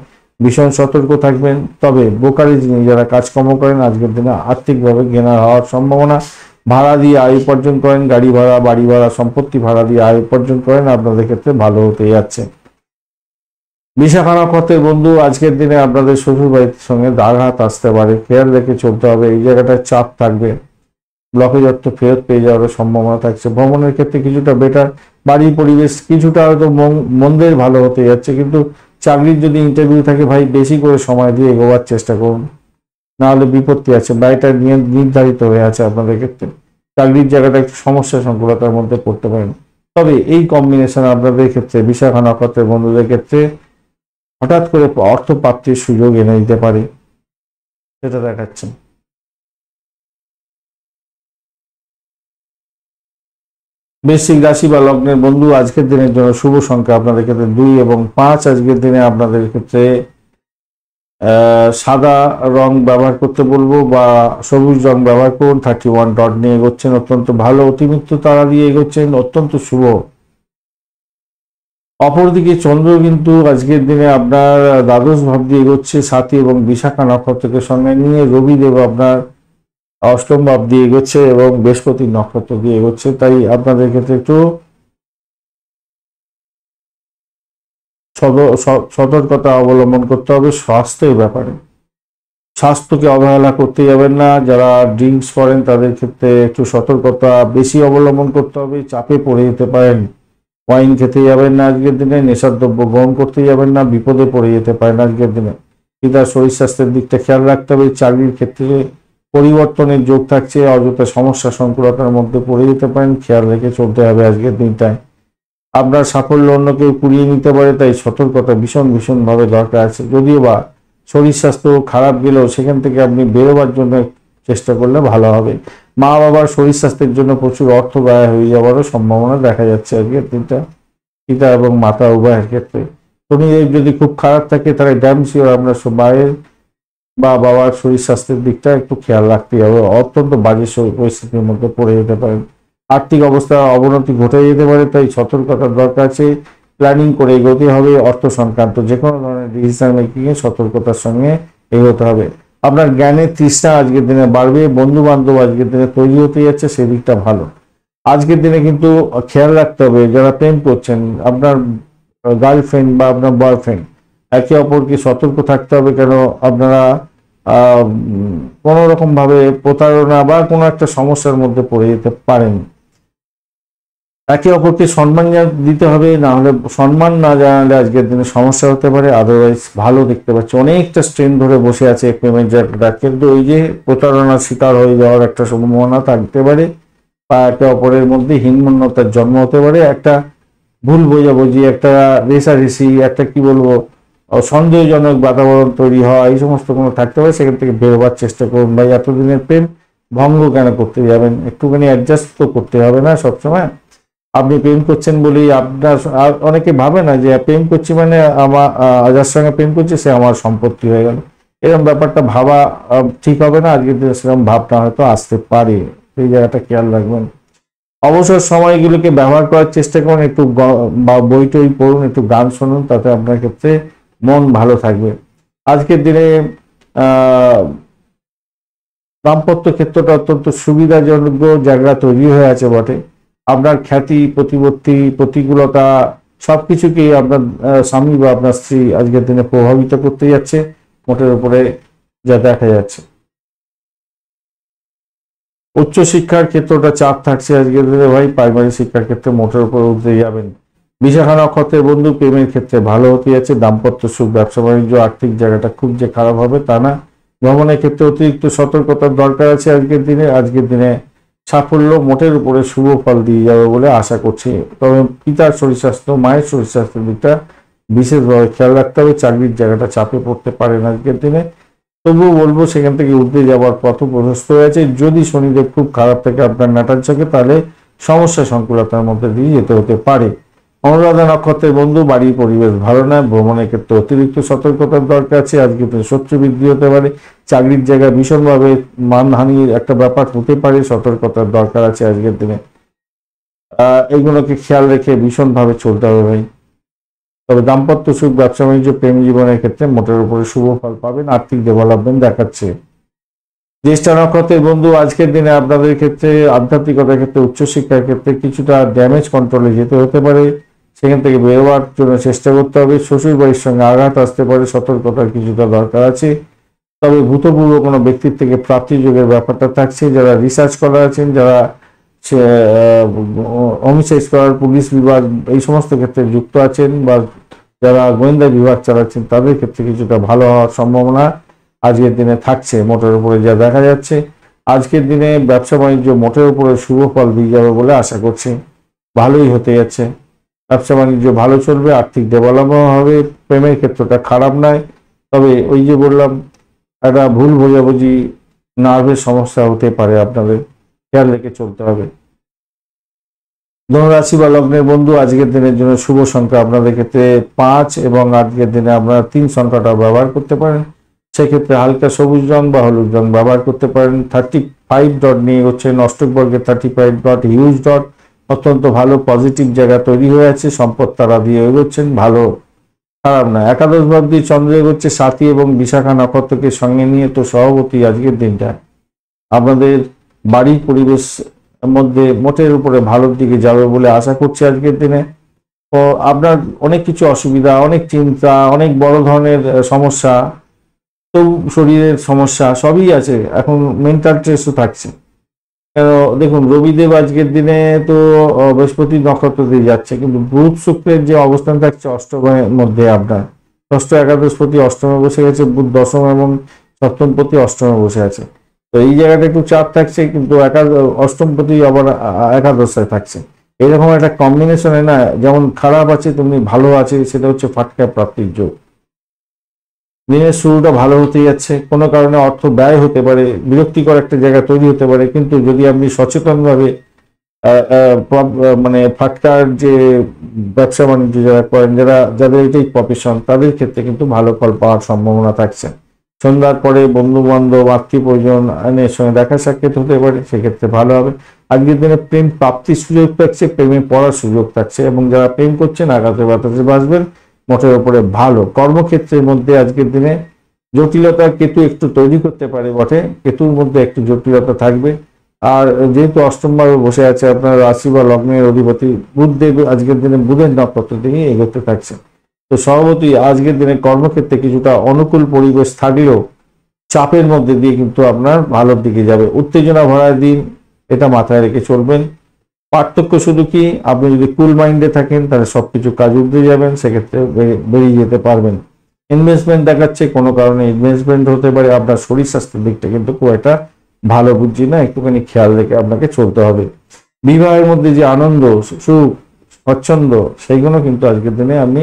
ভীষণ সতর্ক থাকবেন। তবে ব্রোকারেজ নিয়ে যারা কাজকর্ম করেন, আজকের দিনে আর্থিকভাবে গেনার হওয়ার সম্ভাবনা। ভাড়া দিয়ে আয় উপার্জন করেন, গাড়ি ভাড়া, বাড়ি ভাড়া, সম্পত্তি ভাড়া দিয়ে আয় উপার্জন করেন, আপনাদের ক্ষেত্রে ভালো হতে যাচ্ছে। বিশাখা নক্ষত্রের বন্ধু, আজকের দিনে আপনাদের শ্বশুর বাড়ির সঙ্গে আঘাত আসতে পারে, খেয়াল রেখে চলতে হবে। এই জায়গাটায় চাপ থাকবে, ব্লকেজ অর্থ ফেরত পেয়ে যাওয়ার সম্ভাবনা থাকছে। ভ্রমণের ক্ষেত্রে কিছুটা বেটার, বাড়ির পরিবেশ কিছুটা হয়তো মন্দের ভালো হতে যাচ্ছে, কিন্তু চাকরির যদি ইন্টারভিউ থাকে ভাই, বেশি করে সময় দিয়ে এগোবার চেষ্টা করুন, নাহলে বিপত্তি আছে। ব্যয়টা নির্ধারিত হয়ে আছে আপনাদের ক্ষেত্রে। চাকরির জায়গাটা একটু সমস্যা সংকুলতার মধ্যে পড়তে পারেন। তবে এই কম্বিনেশন আপনাদের ক্ষেত্রে, বিশাখা নক্ষত্রের বন্ধুদের ক্ষেত্রে হঠাৎ করে অর্থ প্রাপ্তির সুযোগ এনে দিতে পারে, সেটা দেখাচ্ছে। বৃশ্চিক রাশি বা লগ্নের বন্ধু, আজকের দিনের জন্য শুভ সংখ্যা আপনাদের ক্ষেত্রে 2 এবং 5। আজকের দিনে আপনাদের ক্ষেত্রে সাদা রং ব্যবহার করতে বলবো বা সবুজ রং ব্যবহার করুন। 31 ডট নিয়ে এগোচ্ছেন, অত্যন্ত ভালো। অতিমৃত্যু তারা দিয়ে এগোচ্ছেন, অত্যন্ত শুভ। অপরদিকে চন্দ্র কিন্তু আজকের দিনে আপনার দ্বাদশ ভাব দিয়ে এগোচ্ছে, সাথী এবং বিশাখা নক্ষত্রকে সঙ্গে নিয়ে। রবিদেব আপনার অষ্টম ভাব দিয়ে এগোচ্ছে এবং বৃহস্পতি নক্ষত্র দিয়ে এগোচ্ছে। তাই আপনাদের ক্ষেত্রে একটু সতর্কতা অবলম্বন করতে হবে স্বাস্থ্যের ব্যাপারে। স্বাস্থ্যকে অবহেলা করতে যাবেন না। যারা ড্রিঙ্কস করেন তাদের ক্ষেত্রে একটু সতর্কতা বেশি অবলম্বন করতে হবে, চাপে পড়ে যেতে পারেন। ওয়াইন খেতে যাবেন না আজকের দিনে, নেশার দ্রব্য গ্রহণ করতে যাবেন না, বিপদে পড়ে যেতে পারেন আজকের দিনে। পিতার শরীর স্বাস্থ্যের দিকটা খেয়াল রাখতে হবে। চাকরির ক্ষেত্রে পরিবর্তনের যোগ থাকছে, অযথা সমস্যা সংকুলতার মধ্যে পড়ে যেতে পারেন, খেয়াল রেখে চলতে হবে আজকের দিনটায়। আপনার সাফল্য অন্য কেউ কুড়িয়ে নিতে পারে, তাই সতর্কতা ভীষণভাবে দরকার আছে। যদিও বা শরীর স্বাস্থ্য খারাপ গেলেও সেখান থেকে আপনি বেরোবার জন্য চেষ্টা করলে ভালো হবে। মা বাবার শরীর স্বাস্থ্যের জন্য প্রচুর অর্থ ব্যয় হয়ে যাওয়ারও সম্ভাবনা দেখা যাচ্ছে আজকের দিনটা, পিতা এবং মাতা উভয়ের ক্ষেত্রে। শনিদেব যদি খুব খারাপ থাকে তাহলে ড্যাম শিওর আপনার মায়ের বা বাবার শরীর স্বাস্থ্যের দিকটা একটু খেয়াল রাখতে হবে, অত্যন্ত বাজে পরিস্থিতির মধ্যে পড়ে যেতে পারেন। আর্থিক অবস্থা অবনতি ঘটে যেতে পারে, তাই সতর্কতার দরকার আছে। প্ল্যানিং করে এগোতে হবে। অর্থ সংক্রান্ত যে কোনো ধরনের ডিসিশন মেকিং এ সতর্কতার সঙ্গে এগোতে হবে। আপনার জ্ঞানের তৃষ্ণা আজকের দিনে বাড়বে। বন্ধু বান্ধব আজকের দিনে তৈরি হতে যাচ্ছে, সেদিকটা ভালো। আজকের দিনে কিন্তু খেয়াল রাখতে হবে যারা প্রেম করছেন, আপনার গার্লফ্রেন্ড বা আপনার বয়ফ্রেন্ড, একে অপরকে সতর্ক থাকতে হবে। কেন আপনারা কোনো রকম ভাবে প্রতারণা বা কোনো একটা সমস্যার মধ্যে পড়ে যেতে পারেন। একে অপরকে সম্মান দিতে হবে, না হলে সম্মান না জানালে আজকের দিনে সমস্যা হতে পারে। আদারওয়াইজ ভালো দেখতে পাচ্ছি, অনেকটা স্ট্রেন ধরে বসে আছে প্রেমের জায়গাটা, কিন্তু ওই যে প্রতারণার শিকার হয়ে যাওয়ার একটা সম্ভাবনা থাকতে পারে, বা একে অপরের মধ্যে হীনমন্যতার জন্ম হতে পারে। একটা ভুল বোঝাবুঝি, একটা রেষারেষি, একটা কি বলবো সন্দেহজনক বাতাবরণ তৈরি হওয়া, এই সমস্ত কোনো থাকতে পারে। সেখান থেকে বেরোবার চেষ্টা করুন। ভাই এতদিনের প্রেম ভঙ্গ কেন করতে যাবেন? একটুখানি অ্যাডজাস্ট তো করতে হবে না সবসময়। আপনি প্রেম করছেন বলেই আপনার, অনেকে ভাবে না যে প্রেম করছি মানে আমার যার সঙ্গে প্রেম করছি সে আমার সম্পত্তি হয়ে গেল, এরকম ব্যাপারটা ভাবা ঠিক হবে না। আজকের দিনে সেরকম ভাবনা হয়তো আসতে পারে, সেই জায়গাটা খেয়াল রাখবেন। অবসর সময়গুলোকে ব্যবহার করার চেষ্টা করুন, একটু বই টই পড়ুন, একটু গান শুনুন, তাতে আপনার ক্ষেত্রে মন ভালো থাকবে। আজকের দিনে দাম্পত্য ক্ষেত্রটা অত্যন্ত সুবিধাজনক জায়গা তৈরি হয়ে আছে বটে। আপনার খ্যাতি, প্রতিপত্তি, প্রতিকূলতা সবকিছুকেই আপনার স্বামী বা আপনার স্ত্রী আজকের দিনে প্রভাবিত করতে যাচ্ছে, মোটের উপরে যা দেখা যাচ্ছে। উচ্চশিক্ষার ক্ষেত্রটা চাপ থাকছে আজকের দিনে ভাই। প্রাইমারি শিক্ষার ক্ষেত্রে মোটের উপরে উঠতে যাবেন। বিশাখা নক্ষত্রের বন্ধু, প্রেমের ক্ষেত্রে ভালো হতে যাচ্ছে। দাম্পত্য সুখ, ব্যবসা বাণিজ্য, আর্থিক জায়গাটা খুব যে খারাপ হবে তা না। ভ্রমণের ক্ষেত্রে অতিরিক্ত সতর্কতার দরকার আছে আজকের দিনে। আজকের দিনে সাফল্য মোটের উপরে শুভ ফল দিয়ে যাবে বলে আশা করছি। তবে পিতার শরীর স্বাস্থ্য, মায়ের শরীর স্বাস্থ্যের দিকটা বিশেষভাবে খেয়াল রাখতে হবে। চাকরির জায়গাটা চাপে পড়তে পারেন আজকের দিনে, তবুও বলবো সেখান থেকে উঠতে যাওয়ার পথ প্রশস্ত হয়েছে। যদি শনিদেব খুব খারাপ থাকে আপনার নাটার চোখে, তাহলে সমস্যা সংকুলতার মধ্যে দিয়ে যেতে হতে পারে। অনুরাধা নক্ষত্রের বন্ধু, বাড়ির পরিবেশ ভালো নয়। ভ্রমণের ক্ষেত্রে অতিরিক্ত সতর্কতার দরকার আছে। আজকে শত্রু বৃদ্ধি হতে পারে। চাকরির জায়গায় ভীষণভাবে মানহানির একটা ব্যাপার হতে পারে, সতর্কতার দরকার আছে আজকের দিনে। এইগুলোকে খেয়াল রেখে ভীষণভাবে চলতে হবে ভাই। তবে দাম্পত্য সুখ, ব্যবসা বাণিজ্য, প্রেম জীবনের ক্ষেত্রে মোটের উপরে শুভ ফল পাবেন। আর্থিক ডেভেলপমেন্ট দেখাচ্ছে। জ্যেষ্ঠা নক্ষত্রের বন্ধু, আজকের দিনে আপনাদের ক্ষেত্রে আধ্যাত্মিকতার ক্ষেত্রে, উচ্চশিক্ষার ক্ষেত্রে কিছুটা ড্যামেজ কন্ট্রোলে যেতে হতে পারে, সেখান থেকে বেরোবার জন্য চেষ্টা করতে হবে। শ্বশুর বাড়ির সঙ্গে আঘাত আসতে পারে, সতর্কতার কিছুটা দরকার আছে। তবে ভূতপূর্ব কোনো ব্যক্তির থেকে প্রাপ্তিযোগের ব্যাপারটা থাকছে। যারা রিসার্চ করার আছেন, যারা হোমিসাইড করার পুলিশ বিভাগ এই সমস্ত ক্ষেত্রে যুক্ত আছেন, বা যারা গোয়েন্দা বিভাগ চালাচ্ছেন, তাদের ক্ষেত্রে কিছুটা ভালো হওয়ার সম্ভাবনা আজকের দিনে থাকছে মোটের উপরে যা দেখা যাচ্ছে। আজকের দিনে ব্যবসা বাণিজ্য মোটের উপরে শুভ ফল দিয়ে যাবে বলে আশা করছি। ভালোই হতে যাচ্ছে, ব্যবসা বাণিজ্য ভালো চলবে, আর্থিক ডেভেলপমেন্ট হবে। প্রেমের ক্ষেত্রটা খারাপ নয়, তবে ওই যে বললাম একটা ভুল বোঝাবুঝি, নার্ভের সমস্যা হতে পারে, আপনাদের খেয়াল রেখে চলতে হবে। ধনুরাশি বা লগ্নের বন্ধু, আজকের দিনের জন্য শুভ সংখ্যা আপনাদের ক্ষেত্রে 5, এবং আজকের দিনে আপনারা 3 সংখ্যাটা ব্যবহার করতে পারেন। সেক্ষেত্রে হালকা সবুজ রং বা হলুদ রং ব্যবহার করতে পারেন। 35 ডট নিয়ে এগোচ্ছেন, অষ্টক বর্গের 35 ডট, হিউজ ডট, অত্যন্ত ভালো পজিটিভ জায়গা তৈরি হয়ে আছে, সম্পদ তারা দিয়ে এগোচ্ছেন, ভালো, খারাপ না। একাদশ ভাব দিয়ে চন্দ্র এগোচ্ছে সাথী এবং বিশাখা নক্ষত্রকে সঙ্গে নিয়ে। তো সভাপতি আজকের দিনটা আপনাদের বাড়ির পরিবেশ মধ্যে মোটের উপরে ভালোর দিকে যাবে বলে আশা করছি আজকের দিনে। তো আপনার অনেক কিছু অসুবিধা, অনেক চিন্তা, অনেক বড় ধরনের সমস্যা, তো শরীরের সমস্যা সবই আছে, এখন মেন্টাল স্ট্রেসও থাকছে। কেন দেখুন, রবিদেব আজকের দিনে তো বৃহস্পতি নক্ষত্র দিয়ে যাচ্ছে, কিন্তু বুধ শুক্রের যে অবস্থান থাকছে অষ্টমের মধ্যে, আপনার ষষ্ঠ একাদশপতি অষ্টমে বসে গেছে, বুধ দশম এবং সপ্তমপতি অষ্টমে বসে আছে। তো এই জায়গাটা একটু চাপ থাকছে, কিন্তু অষ্টমপতি আবার একাদশায় থাকছে। এরকম একটা কম্বিনেশনে না, যেমন খারাপ আছে তেমনি ভালো আছে, সেটা হচ্ছে ফাটকা প্রাপ্তির যোগ। দিনের শুরুটা ভালো হতে যাচ্ছে, কোনো কারণে অর্থ ব্যয় হতে পারে, বিরক্তিকর একটা জায়গা তৈরি হতে পারে, কিন্তু যদি আপনি সচেতনভাবে মানে ফাটকার যে ব্যবসা বাণিজ্য যারা করেন, যাদের এটাই প্রফেশন, তাদের ক্ষেত্রে কিন্তু ভালো ফল পাওয়ার সম্ভাবনা থাকছে। সন্ধ্যার পরে বন্ধু বান্ধব আত্মীয় পরিজনের সঙ্গে দেখা সাক্ষাৎ হতে পারে, সেক্ষেত্রে ভালো হবে। আজকের দিনে প্রেম প্রাপ্তির সুযোগ থাকছে, প্রেমে পড়ার সুযোগ থাকছে, এবং যারা প্রেম করছেন আগাতে বাতাসে বাঁচবেন, মোটের উপরে ভালো। কর্মক্ষেত্রের মধ্যে আজকের দিনে জটিলতা কেতু একটু তৈরি করতে পারে বটে, কেতুর মধ্যে একটু জটিলতা থাকবে। আর যেহেতু অষ্টমভাবে বসে আছে আপনার রাশি বা লগ্নের অধিপতি বুধদেব, আজকের দিনে বুধের নক্ষত্র থেকে এগোতে থাকছে। তো সভাপতি আজকের দিনে কর্মক্ষেত্রে কিছুটা অনুকূল পরিবেশ থাকলেও চাপের মধ্যে দিয়ে কিন্তু আপনার ভালোর দিকে যাবে। উত্তেজনা ভরা দিন, এটা মাথায় রেখে চলবেন। পার্থক্য শুধু কি, আপনি যদি কুল মাইন্ডে থাকেন তাহলে সবকিছু কাজ উঠে যাবেন, সেক্ষেত্রে বেরিয়ে যেতে পারবেন। ইনভেস্টমেন্ট দেখাচ্ছে, কোনো কারণে ইনভেস্টমেন্ট হতে পারে। আপনার শরীর স্বাস্থ্যের দিকটা কিন্তু খুব একটা ভালো বুঝছি না, একটুখানি খেয়াল রেখে আপনাকে চলতে হবে। বিবাহের মধ্যে যে আনন্দ, সুখ, স্বচ্ছন্দ, সেইগুলো কিন্তু আজকের দিনে আপনি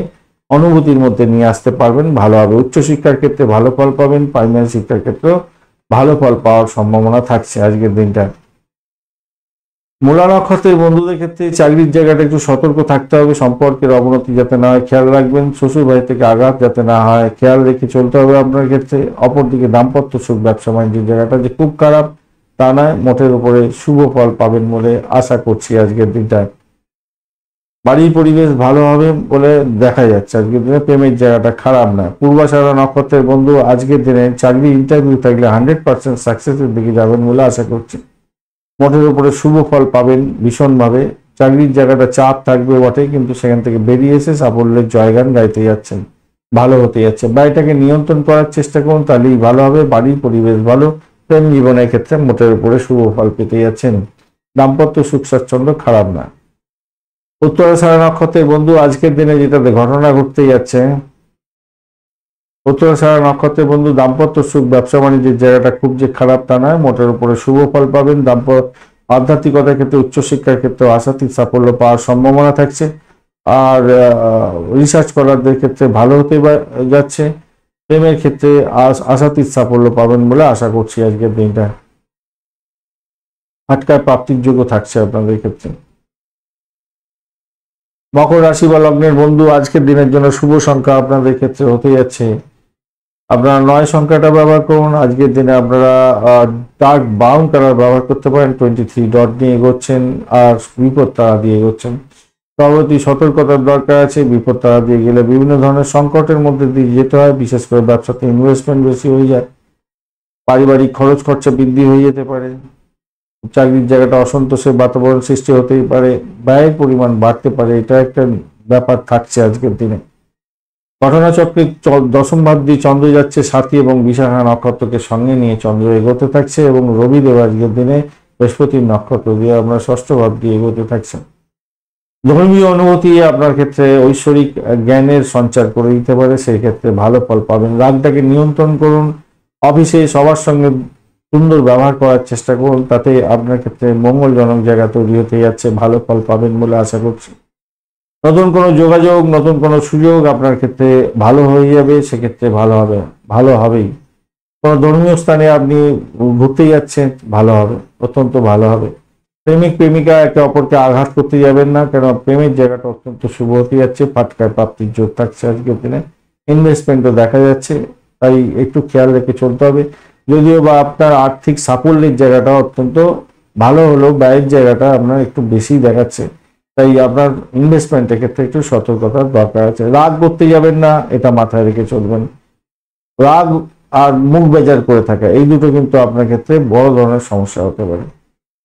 অনুভূতির মধ্যে নিয়ে আসতে পারবেন, ভালো হবে। উচ্চশিক্ষার ক্ষেত্রে ভালো ফল পাবেন, প্রাইমারি শিক্ষার ক্ষেত্রেও ভালো ফল পাওয়ার সম্ভাবনা থাকছে আজকের দিনটা। মূলা নক্ষত্রের বন্ধুদের ক্ষেত্রে চাকরির জায়গাটা একটু সতর্ক থাকতে হবে, সম্পর্কের অবনতি যাতে না হয় খেয়াল রাখবেন। শ্বশুর বাড়ি থেকে আঘাত যাতে না হয় খেয়াল রেখে চলতে হবে আপনার ক্ষেত্রে। অপরদিকে দাম্পত্য সুখ, ব্যবসা বাণিজ্যের জায়গাটা যে খুব খারাপ তা নয়, মোটের উপরে শুভ ফল পাবেন বলে আশা করছি আজকের দিনটায়। বাড়ির পরিবেশ ভালো হবে বলে দেখা যাচ্ছে আজকের দিনে। প্রেমের জায়গাটা খারাপ না। পূর্বাষাঢ়া নক্ষত্রের বন্ধু আজকের দিনে চাকরি ইন্টারভিউ থাকলে 100% সাকসেসের দিকে যাবেন বলে আশা করছি। মোটের উপরে শুভ ফল পাবেন ভীষণভাবে। চাকরির জায়গাটা চাপ থাকবে বটে, কিন্তু সেখান থেকে বেরিয়ে এসে সাফল্যের জয়গান গাইতে যাচ্ছেন, ভালো হতে যাচ্ছে। বাড়িটাকে নিয়ন্ত্রণ করার চেষ্টা করুন, তাহলেই ভালো হবে। বাড়ির পরিবেশ ভালো, প্রেম জীবনের ক্ষেত্রে মোটের উপরে শুভ ফল পেতে যাচ্ছেন। দাম্পত্য সুখ স্বাচ্ছন্দ্য খারাপ না। উত্তরাষাঢ়া নক্ষত্রের বন্ধু আজকের দিনে যেটাতে ঘটনা ঘটতে যাচ্ছে, উত্তরাষাঢ়া নক্ষত্রের বন্ধু দাম্পত্য সুখ, ব্যবসা বাণিজ্যের জায়গাটা খুব যে খারাপ তা নয়, মোটের উপরে শুভ ফল পাবেন। আধ্যাত্মিকতার ক্ষেত্রে, উচ্চশিক্ষার ক্ষেত্রে আশাতীত সাফল্য পাওয়ার সম্ভাবনা থাকছে। আর রিসার্চ করারদের ক্ষেত্রে ভালো হতে যাচ্ছে। প্রেমের ক্ষেত্রে আশাতীত সাফল্য পাবেন বলে আশা করছি আজকের দিনটা। ফাটকার প্রাপ্তির যোগ্য থাকছে আপনাদের ক্ষেত্রে। মকর রাশি বা লগ্নের বন্ধু আজকের দিনের জন্য শুভ সংখ্যা আপনাদের ক্ষেত্রে হতে যাচ্ছে, আপনারা 9 সংখ্যাটা ব্যবহার করুন। আজকের দিনে আপনারা ডার্ক ব্রাউন কালার ব্যবহার করতে পারেন। 23 ডট নিয়ে এগোচ্ছেন, আর বিপদ তারা দিয়ে এগোচ্ছেন। সর্বতি সতর্কতার দরকার আছে, বিপদ তারা দিয়ে গেলে বিভিন্ন ধরনের সংকটের মধ্যে দিয়ে যেতে হয়। বিশেষ করে ব্যবসাতে ইনভেস্টমেন্ট বেশি হয়ে যায়, পারিবারিক খরচ খরচা বৃদ্ধি হয়ে যেতে পারে, চাকরির জায়গাটা অসন্তোষের বাতাবরণ সৃষ্টি হতেই পারে, ব্যয়ের পরিমাণ বাড়তে পারে, এটা একটা ব্যাপার থাকছে আজকের দিনে। ঘটনাচক্রে দশম ভাব দিয়ে চন্দ্র যাচ্ছে সাথী এবং বিশাখা নক্ষত্রকে সঙ্গে নিয়ে চন্দ্র এগোতে থাকছে, এবং রবিদেব আজকের দিনে বৃহস্পতির নক্ষত্র দিয়ে আপনার ষষ্ঠ ভাব দিয়ে এগোতে থাকছে। ধর্মীয় অনুভূতি আপনার ক্ষেত্রে ঐশ্বরিক জ্ঞানের সঞ্চার করে দিতে পারে, সেই ক্ষেত্রে ভালো ফল পাবেন। রাগটাকে নিয়ন্ত্রণ করুন, অফিসে সবার সঙ্গে সুন্দর ব্যবহার করার চেষ্টা করুন, তাতে আপনার ক্ষেত্রে মঙ্গলজনক জায়গা তৈরি হতে যাচ্ছে, ভালো ফল পাবেন বলে আশা করছি। নতুন কোনো যোগাযোগ, নতুন কোনো সুযোগ আপনার ক্ষেত্রে ভালো হয়ে যাবে, সেক্ষেত্রে ভালো হবে, ভালো হবেই। কোনো ধর্মীয় স্থানে আপনি ঘুরতে যাচ্ছেন, ভালো হবে, অত্যন্ত ভালো হবে। প্রেমিক প্রেমিকা একে অপরকে আঘাত করতে যাবেন না, কেন প্রেমের জায়গাটা অত্যন্ত শুভ হতে যাচ্ছে। ফাটকায় প্রাপ্তির যোগ থাকছে আজকের দিনে। ইনভেস্টমেন্টও দেখা যাচ্ছে, তাই একটু খেয়াল রেখে চলতে হবে। যদিও বা আপনার আর্থিক সাফল্যের জায়গাটা অত্যন্ত ভালো হলেও ব্যয়ের জায়গাটা আপনার একটু বেশি দেখাচ্ছে, তাই আপনার ইনভেস্টমেন্টের ক্ষেত্রে একটু সতর্কতার দরকার আছে। রাগ করতে যাবেন না, এটা মাথায় রেখে চলবেন। রাগ আর মুখ বেজার করে থাকা, এই দুটো কিন্তু আপনার ক্ষেত্রে বড় ধরনের সমস্যা হতে পারে।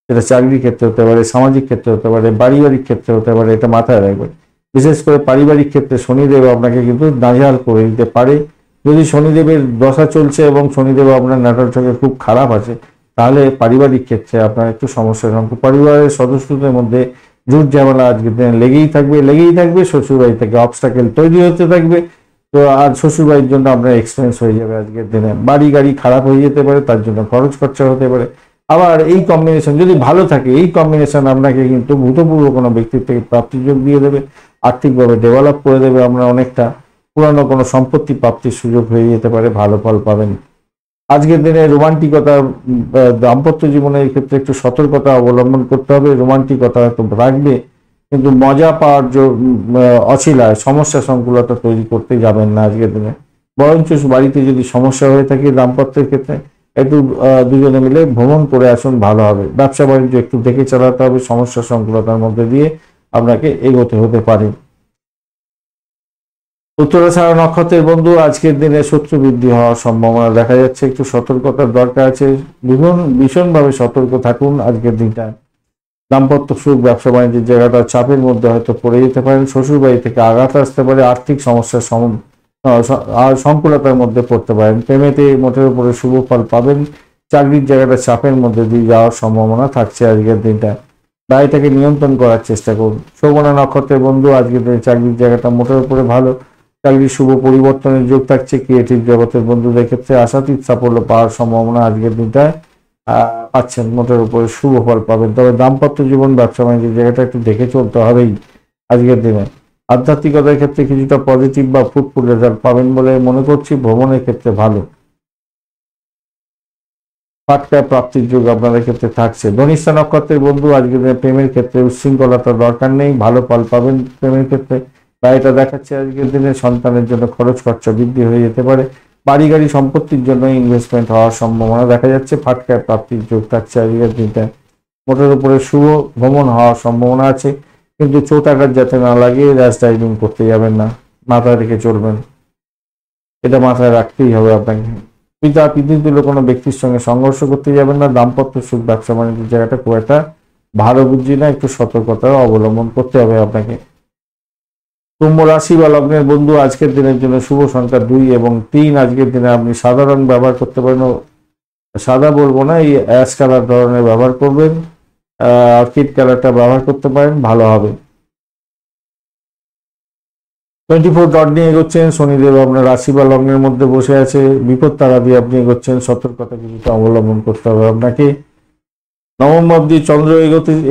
সেটা চাকরির ক্ষেত্রে হতে পারে, সামাজিক ক্ষেত্রে হতে পারে, পারিবারিক ক্ষেত্রে হতে পারে, এটা মাথায় রাখবেন। বিশেষ করে পারিবারিক ক্ষেত্রে শনিদেব আপনাকে কিন্তু নাজেহাল করে দিতে পারে। যদি শনিদেবের দশা চলছে এবং শনিদেব আপনার নাটাল ছকে খুব খারাপ আছে, তাহলে পারিবারিক ক্ষেত্রে আপনার একটু সমস্যা হবে। পরিবারের সদস্যদের মধ্যে ঝুট ঝামেলা আজকের দিনে লেগেই থাকবে। শ্বশুরবাড়ি থেকে অবস্টাকেল তৈরি হতে থাকবে। তো আর শ্বশুরবাড়ির জন্য আপনার এক্সপেন্স হয়ে যাবে আজকের দিনে। বাড়ি গাড়ি খারাপ হয়ে যেতে পারে, তার জন্য খরচ খরচা হতে পারে। আবার এই কম্বিনেশন যদি ভালো থাকে, এই কম্বিনেশন আপনাকে কিন্তু ভূতপূর্ব কোনো ব্যক্তির থেকে প্রাপ্তির যোগ দিয়ে দেবে, আর্থিকভাবে ডেভেলপ করে দেবে। আপনার অনেকটা পুরানো কোনো সম্পত্তি প্রাপ্তির সুযোগ হয়ে যেতে পারে, ভালো ফল পাবেন। আজকের দিনে রোমান্টিকতা, দাম্পত্য জীবনের ক্ষেত্রে একটু সতর্কতা অবলম্বন করতে হবে। রোমান্টিকতা হয়তো রাখবে, কিন্তু মজা পাওয়ার অছিলায় সমস্যা সংকুলতা তৈরি করতে যাবেন না আজকের দিনে। বরঞ্চ বাড়িতে যদি সমস্যা হয়ে থাকে দাম্পত্যের ক্ষেত্রে, একটু দুজনে মিলে ভ্রমণ করে আসুন, ভালো হবে। ব্যবসা বাণিজ্য একটু দেখে চালাতে হবে, সমস্যা সংকুলতার মধ্যে দিয়ে আপনাকে এগোতে হতে পারে। উত্তরাষাঢ়া নক্ষত্রের বন্ধু, আজকের দিনে শত্রু বৃদ্ধি হওয়ার সম্ভাবনা দেখা যাচ্ছে, একটু সতর্কতার দরকার আছে। ভীষণভাবে সতর্ক থাকুন আজকের দিনটা। দাম্পত্য সুখ, ব্যবসা বাণিজ্যের জায়গাটা চাপের মধ্যে হয়তো পড়ে যেতে পারেন। শ্বশুরবাড়ি থেকে আঘাত আসতে পারে, আর্থিক সমস্যার আর সংকুলতার মধ্যে পড়তে পারেন। প্রেমেতে মোটের উপরে শুভ ফল পাবেন। চাকরির জায়গাটা চাপের মধ্যে দিয়ে যাওয়ার সম্ভাবনা থাকছে আজকের দিনটা। ব্যয়টাকে নিয়ন্ত্রণ করার চেষ্টা করুন। শোভনা নক্ষত্রের বন্ধু, আজকের দিনে চাকরির জায়গাটা মোটের উপরে ভালো। চাকরির শুভ পরিবর্তনের যোগ থাকছে। ক্রিয়েটিভ জগতের বন্ধুদের ক্ষেত্রে আশাতীত সাফল্য পাওয়ার সম্ভাবনা আজকের দিনটায় পাচ্ছেন, মোটের উপরে শুভ ফল পাবেন। তবে দাম্পত্য জীবন, ব্যবসা বাণিজ্যের জায়গাটা একটু দেখে চলতে হবেই আজকের দিনে। আধ্যাত্মিকতার ক্ষেত্রে কিছুটা পজিটিভ বা ফ্রুটফুল রেজাল্ট পাবেন বলে মনে করছি। ভ্রমণের ক্ষেত্রে ভালো ফাটকা প্রাপ্তির যোগ আপনাদের ক্ষেত্রে থাকছে। ধনিষ্ঠা নক্ষত্রের বন্ধু, আজকের দিনে প্রেমের ক্ষেত্রে উচ্ছৃঙ্খলতার দরকার নেই, ভালো ফল পাবেন প্রেমের ক্ষেত্রে। ব্যয়টা দেখাচ্ছে আজকের দিনে সন্তানের জন্য খরচ খরচা বৃদ্ধি হয়ে যেতে পারে। বাড়ি গাড়ি সম্পত্তির জন্য ইনভেস্টমেন্ট হওয়ার সম্ভাবনা দেখা যাচ্ছে। ফাটকায় প্রাপ্তির যোগ থাকছে আজকের দিনটা। মোটের উপরে শুভ ভ্রমণ হওয়ার সম্ভাবনা আছে, কিন্তু চোট আঘাত যাতে না লাগে র্যাশ ড্রাইভিং করতে যাবেন না, মাথায় রেখে চলবেন। এটা মাথায় রাখতেই হবে আপনাকে। পিতৃতুল্য কোনো ব্যক্তির সঙ্গে সংঘর্ষ করতে যাবেন না। দাম্পত্য সুখ, ব্যবসা বাণিজ্যের জায়গাটা খুব একটা ভালো বুঝছি না, একটু সতর্কতা অবলম্বন করতে হবে আপনাকে। কুম্ভ রাশি বা লগ্নের বন্ধু, আজকের দিনের জন্য শুভ সংখ্যা 2 এবং 3। আজকের দিনে আপনি সাদা রং ব্যবহার করতে পারেন, সাদা বলবো না, এই অ্যাশ কালার ধরনের ব্যবহার করবেন, অর্কিড কালারটা ব্যবহার করতে পারেন, ভালো হবে। 24 ডট নিয়ে এগোচ্ছেন। শনিদেব আপনার রাশি বা লগ্নের মধ্যে বসে আছে, বিপদ তারা দিয়ে আপনি এগোচ্ছেন, সতর্কতা কিছুটা অবলম্বন করতে হবে আপনাকে। নবম অব্দি চন্দ্র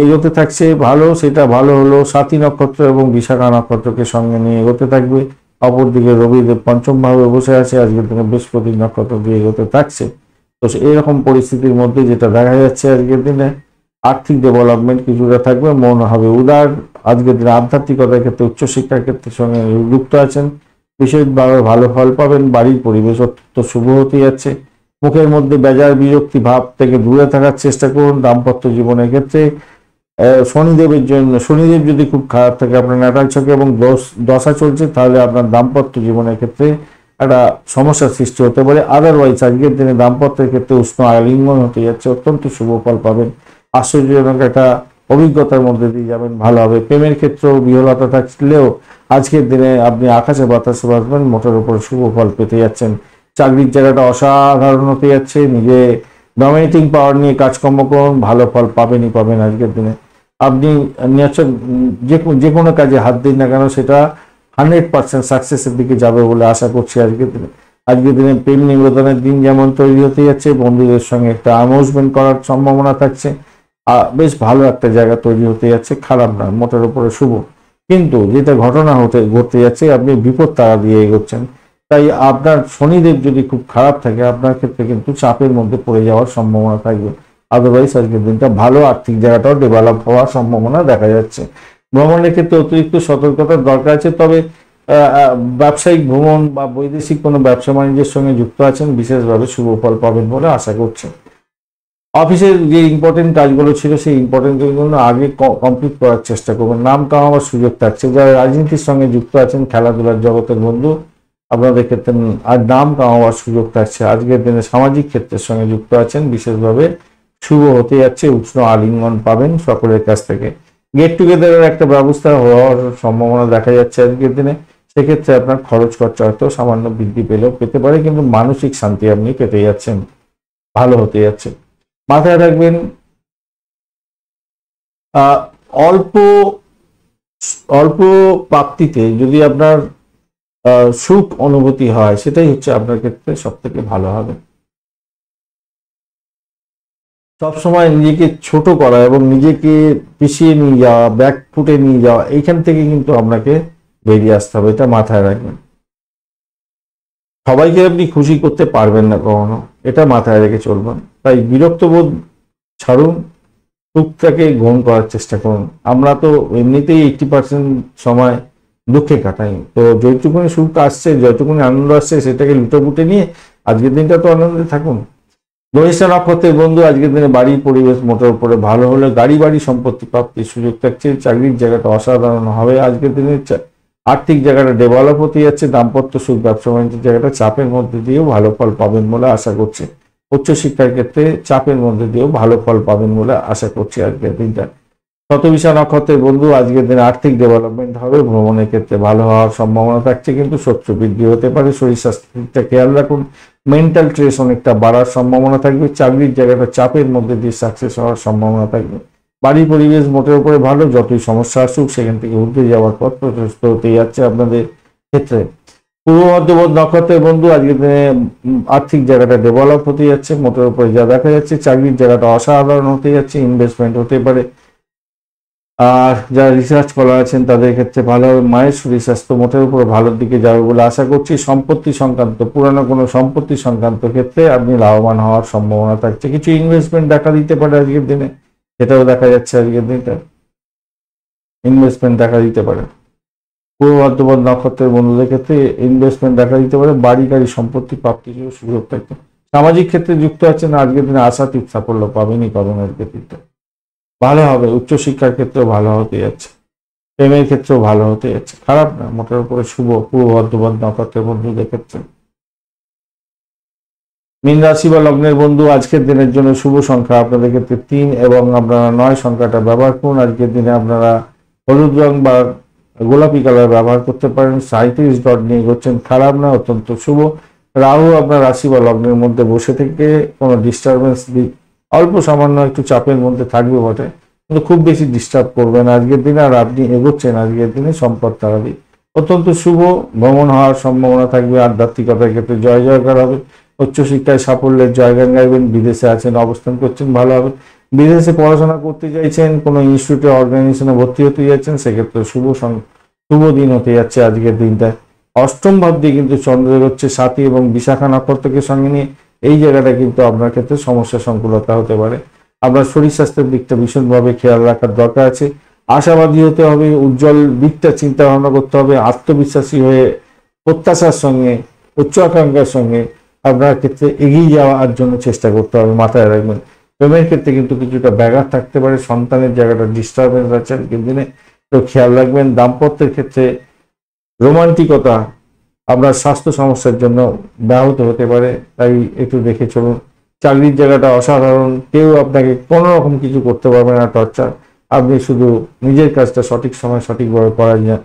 এগোতে থাকছে, ভালো, সেটা ভালো হলো। সাথী নক্ষত্র এবং বিশাখা নক্ষত্রকে সঙ্গে নিয়ে এগোতে থাকবে। অপরদিকে রবিদেব পঞ্চম ভাবে বসে আছে, আজকের দিনে বৃহস্পতি নক্ষত্র দিয়ে এগোতে থাকছে। তো এরকম পরিস্থিতির মধ্যে যেটা দেখা যাচ্ছে আজকের দিনে আর্থিক ডেভেলপমেন্ট কিছুটা থাকবে, মন হবে উদার। আজকের দিনে আধ্যাত্মিকতার ক্ষেত্রে, উচ্চশিক্ষার ক্ষেত্রে সঙ্গে যুক্ত আছেন, বিশেষভাবে ভালো ফল পাবেন। বাড়ির পরিবেশ অত্যন্ত শুভ হতে যাচ্ছে। মুখের মধ্যে বেজার বিরক্তি ভাব থেকে দূরে থাকার চেষ্টা করুন। দাম্পত্য জীবনের ক্ষেত্রে শনিদেবের জন্য, শনিদেব যদি খুব খারাপ থাকে আপনার নাটাল ছকে এবং দশা চলছে, তাহলে আপনার দাম্পত্য জীবনের ক্ষেত্রে একটা সমস্যার সৃষ্টি হতে পারে। আদারওয়াইজ আজকের দিনে দাম্পত্যের ক্ষেত্রে উষ্ণ আলিঙ্গন হতে যাচ্ছে, অত্যন্ত শুভ ফল পাবেন। আশ্চর্যজনক একটা অভিজ্ঞতার মধ্যে দিয়ে যাবেন, ভালো হবে। প্রেমের ক্ষেত্রেও বিহলতা থাকলেও আজকের দিনে আপনি আকাশে বাতাসে বাঁচবেন, মোটের উপর শুভ ফল পেতে যাচ্ছেন। চাকরির জায়গাটা অসাধারণ হতে যাচ্ছে। নিজে ডমিনেটিং পাওয়ার নিয়ে কাজকর্ম করুন, ভালো ফল পাবেনই পাবেন আজকের দিনে। আপনি যে কোনো কাজে হাত দিন না কেন, সেটা 100% সাকসেসের দিকে যাবে বলে আশা করছি আজকের দিনে। আজকের দিনে প্রেম নিবেদনের দিন যেমন তৈরি হতে যাচ্ছে, বন্ধুদের সঙ্গে একটা অ্যানাউন্সমেন্ট করার সম্ভাবনা থাকছে। বেশ ভালো একটা জায়গা তৈরি হতে যাচ্ছে, খারাপ না, মোটের উপরে শুভ। কিন্তু যেটা ঘটনা ঘটতে যাচ্ছে, আপনি বিপদ তারা দিয়ে এগোচ্ছেন। তাই আপনার শনিদেব যদি খুব খারাপ থাকে, আপনার ক্ষেত্রে কিন্তু চাপের মধ্যে পড়ে যাওয়ার সম্ভাবনা থাকবে। আদারওয়াইজ আজকের দিনটা ভালো, আর্থিক জায়গাটাও ডেভেলপ হওয়ার সম্ভাবনা দেখা যাচ্ছে। ভ্রমণের ক্ষেত্রে অতিরিক্ত সতর্কতার দরকার আছে, তবে ব্যবসায়িক ভ্রমণ বা বৈদেশিক কোনো ব্যবসা বাণিজ্যের সঙ্গে যুক্ত আছেন, বিশেষভাবে শুভ ফল পাবেন বলে আশা করছেন। অফিসের যে ইম্পর্টেন্ট কাজগুলো ছিল সেই ইম্পর্টেন্ট কাজগুলো আগে কমপ্লিট করার চেষ্টা করবেন। নাম কামাবার সুযোগ থাকছে। যারা রাজনীতির সঙ্গে যুক্ত আছেন, খেলাধুলার জগতের বন্ধু, আপনাদের ক্ষেত্রে আর নাম কামাবার সুযোগ থাকছে। আজকের দিনে সামাজিক ক্ষেত্রের সঙ্গে যুক্ত আছেন, বিশেষভাবে শুভ হতে যাচ্ছে। উষ্ণ আলিঙ্গন পাবেন সকলের কাছ থেকে। গেট টুগেদারের একটা ব্যবস্থা হওয়ার সম্ভাবনা দেখা যাচ্ছে আজকের দিনে। সেক্ষেত্রে আপনার খরচ খরচা হয়তো সামান্য বৃদ্ধি পেলেও পেতে পারে, কিন্তু মানসিক শান্তি আপনি পেতে যাচ্ছেন, ভালো হতে যাচ্ছে। মাথায় রাখবেন, অল্প অল্প প্রাপ্তিতে যদি আপনার সুখ অনুভূতি হয়, সেটাই হচ্ছে আপনার ক্ষেত্রে সব থেকে ভালো হবে। সবসময় নিজেকে ছোট করা এবং নিজেকে পিছিয়ে নিয়ে যাওয়া, ব্যাক ফুটে নিয়ে যাওয়া, এইখান থেকে কিন্তু আপনাকে বেরিয়ে আসতে হবে, এটা মাথায় রাখবেন। সবাইকে আপনি খুশি করতে পারবেন না কখনো, এটা মাথায় রেখে চলবেন। তাই বিরক্ত বোধ ছাড়ুন, সুখটাকে গ্রহণ করার চেষ্টা করুন। আমরা তো এমনিতেই 80% সময় দুঃখে কাটাই, তো যেটুকুনি সুখ আসছে, যতটুকুনি আনন্দ আসছে, সেটাকে লুটোপুটে নিয়ে আজকের দিনটা তো আনন্দে থাকুন। ধনিষ্ঠা নক্ষত্রের বন্ধু, আজকের দিনে বাড়ির পরিবেশ মোটের উপরে ভালো হলে গাড়ি বাড়ি সম্পত্তি প্রাপ্তির সুযোগ থাকছে। চাকরির জায়গাটা অসাধারণ হবে আজকের দিনে। আর্থিক জায়গাটা ডেভেলপ হতে যাচ্ছে। দাম্পত্য সুখ, ব্যবসা বাণিজ্যের জায়গাটা চাপের মধ্যে দিয়েও ভালো ফল পাবেন বলে আশা করছি। উচ্চশিক্ষার ক্ষেত্রে চাপের মধ্যে দিয়েও ভালো ফল পাবেন বলে আশা করছি আজকের দিনটা। শতবিশা নক্ষত্রের বন্ধু, আজকের দিনে আর্থিক ডেভেলপমেন্ট হবে। ভ্রমণের ক্ষেত্রে ভালো হওয়ার সম্ভাবনা থাকছে, কিন্তু শত্রু বৃদ্ধি হতে পারে। শরীর স্বাস্থ্যটা খেয়াল রাখুন। মেন্টাল স্ট্রেস অনেকটা বাড়ার সম্ভাবনা থাকবে। চাকরির জায়গাটা চাপের মধ্যে দিয়ে সাকসেস হওয়ার সম্ভাবনা থাকবে। বাড়ির পরিবেশ মোটের উপরে ভালো। যতই সমস্যা আসুক, সেখান থেকে উঠে যাওয়ার পথ প্রশস্ত হতে যাচ্ছে আপনাদের ক্ষেত্রে। পূর্ব মধ্যবর্তী নক্ষত্রের বন্ধু, আজকের দিনে আর্থিক জায়গাটা ডেভেলপ হতে যাচ্ছে মোটের উপরে যা দেখা যাচ্ছে। চাকরির জায়গাটা অসাধারণ হতে যাচ্ছে। ইনভেস্টমেন্ট হতে পারে। আর যারা রিসার্চ করা আছেন তাদের ক্ষেত্রে ভালো হবে। মায়ের শরীর স্বাস্থ্য মোটের উপর ভালোর দিকে যাবে বলে আশা করছি। সম্পত্তি সংক্রান্ত, পুরানো কোনো সম্পত্তি সংক্রান্ত ক্ষেত্রে আপনি লাভবান হওয়ার সম্ভাবনা থাকছে। কিছু ইনভেস্টমেন্ট দেখা দিতে পারে আজকের দিনে, সেটাও দেখা যাচ্ছে আজকের দিনটা। ইনভেস্টমেন্ট দেখা দিতে পারে। পূর্ব বর্ধমান নক্ষত্রের বন্ধুদের ক্ষেত্রে ইনভেস্টমেন্ট দেখা দিতে পারে। বাড়ি গাড়ি সম্পত্তি প্রাপ্তির সুযোগ থাকছে। সামাজিক ক্ষেত্রে যুক্ত আছেন, আজকের দিনে আশাতীত সাফল্য পাবেনই পাবেন আজকের দিনটা। ভালো হবে। উচ্চশিক্ষার ক্ষেত্রেও ভালো হতে যাচ্ছে। প্রেমের ক্ষেত্রেও ভালো হতে যাচ্ছে। খারাপ না, মোটের উপরে শুভ। পূর্ব বর্ধমান নক্ষত্রের বন্ধুদের ক্ষেত্রে। মীন রাশি বা লগ্নের বন্ধু, আজকের দিনের জন্য শুভ সংখ্যা আপনাদের ক্ষেত্রে 3 এবং আপনারা 9 সংখ্যাটা ব্যবহার করুন। আজকের দিনে আপনারা হলুদ রং বা গোলাপি কালার ব্যবহার করতে পারেন। 37 ডট নিয়ে করছেন, খারাপ না, অত্যন্ত শুভ। রাহু আপনার রাশি বা লগ্নের মধ্যে বসে থেকে কোনো ডিস্টারবেন্স, অল্প সামান্য একটু চাপের মধ্যে থাকবে বটে, কিন্তু খুব বেশি ডিস্টার্ব করবে না আজকের দিনে। আর আপনি এগোচ্ছেন আজকের দিনে সম্পদ তারাবি, অত্যন্ত শুভ। ভ্রমণ হওয়ার সম্ভাবনা থাকবে। আধ্যাত্মিকতার ক্ষেত্রে জয় জয়কার হবে। উচ্চশিক্ষায় সাফল্যের জয়গান গাইবেন। বিদেশে আছেন, অবস্থান করছেন, ভালো হবে। বিদেশে পড়াশোনা করতে চাইছেন, কোনো ইনস্টিটিউটে অর্গানাইজেশনে ভর্তি হতে যাচ্ছেন, সেক্ষেত্রে শুভ দিন হতে যাচ্ছে আজকের দিনটা। অষ্টম ভাব দিয়ে কিন্তু চন্দ্র হচ্ছে সাথী এবং বিশাখা নক্ষত্রকে সঙ্গে নিয়ে। এই জায়গাটা কিন্তু আপনার ক্ষেত্রে সমস্যা সংকুলতা হতে পারে। আপনার শরীর স্বাস্থ্যের দিকটা ভীষণভাবে খেয়াল রাখার দরকার আছে। আশাবাদী হতে হবে, উজ্জ্বল দিকটা চিন্তা ভাবনা করতে হবে। আত্মবিশ্বাসী হয়ে প্রত্যাশার সঙ্গে, উচ্চ আকাঙ্ক্ষার সঙ্গে আপনার ক্ষেত্রে এগিয়ে যাওয়ার জন্য চেষ্টা করতে হবে, মাথায় রাখবেন। প্রেমের ক্ষেত্রে কিন্তু কিছুটা ব্যাঘাত থাকতে পারে। সন্তানের জায়গাটা ডিস্টারবেন্স আছে আজকের দিনে, তো খেয়াল রাখবেন। দাম্পত্যের ক্ষেত্রে রোমান্টিকতা আপনার স্বাস্থ্য সমস্যার জন্য ব্যাহত হতে পারে, তাই একটু দেখে চলুন। চাকরির জায়গাটা অসাধারণ। কেউ আপনাকে কোনো রকম কিছু করতে পারবে না টর্চার। আপনি শুধু নিজের কাজটা সঠিক সময় সঠিকভাবে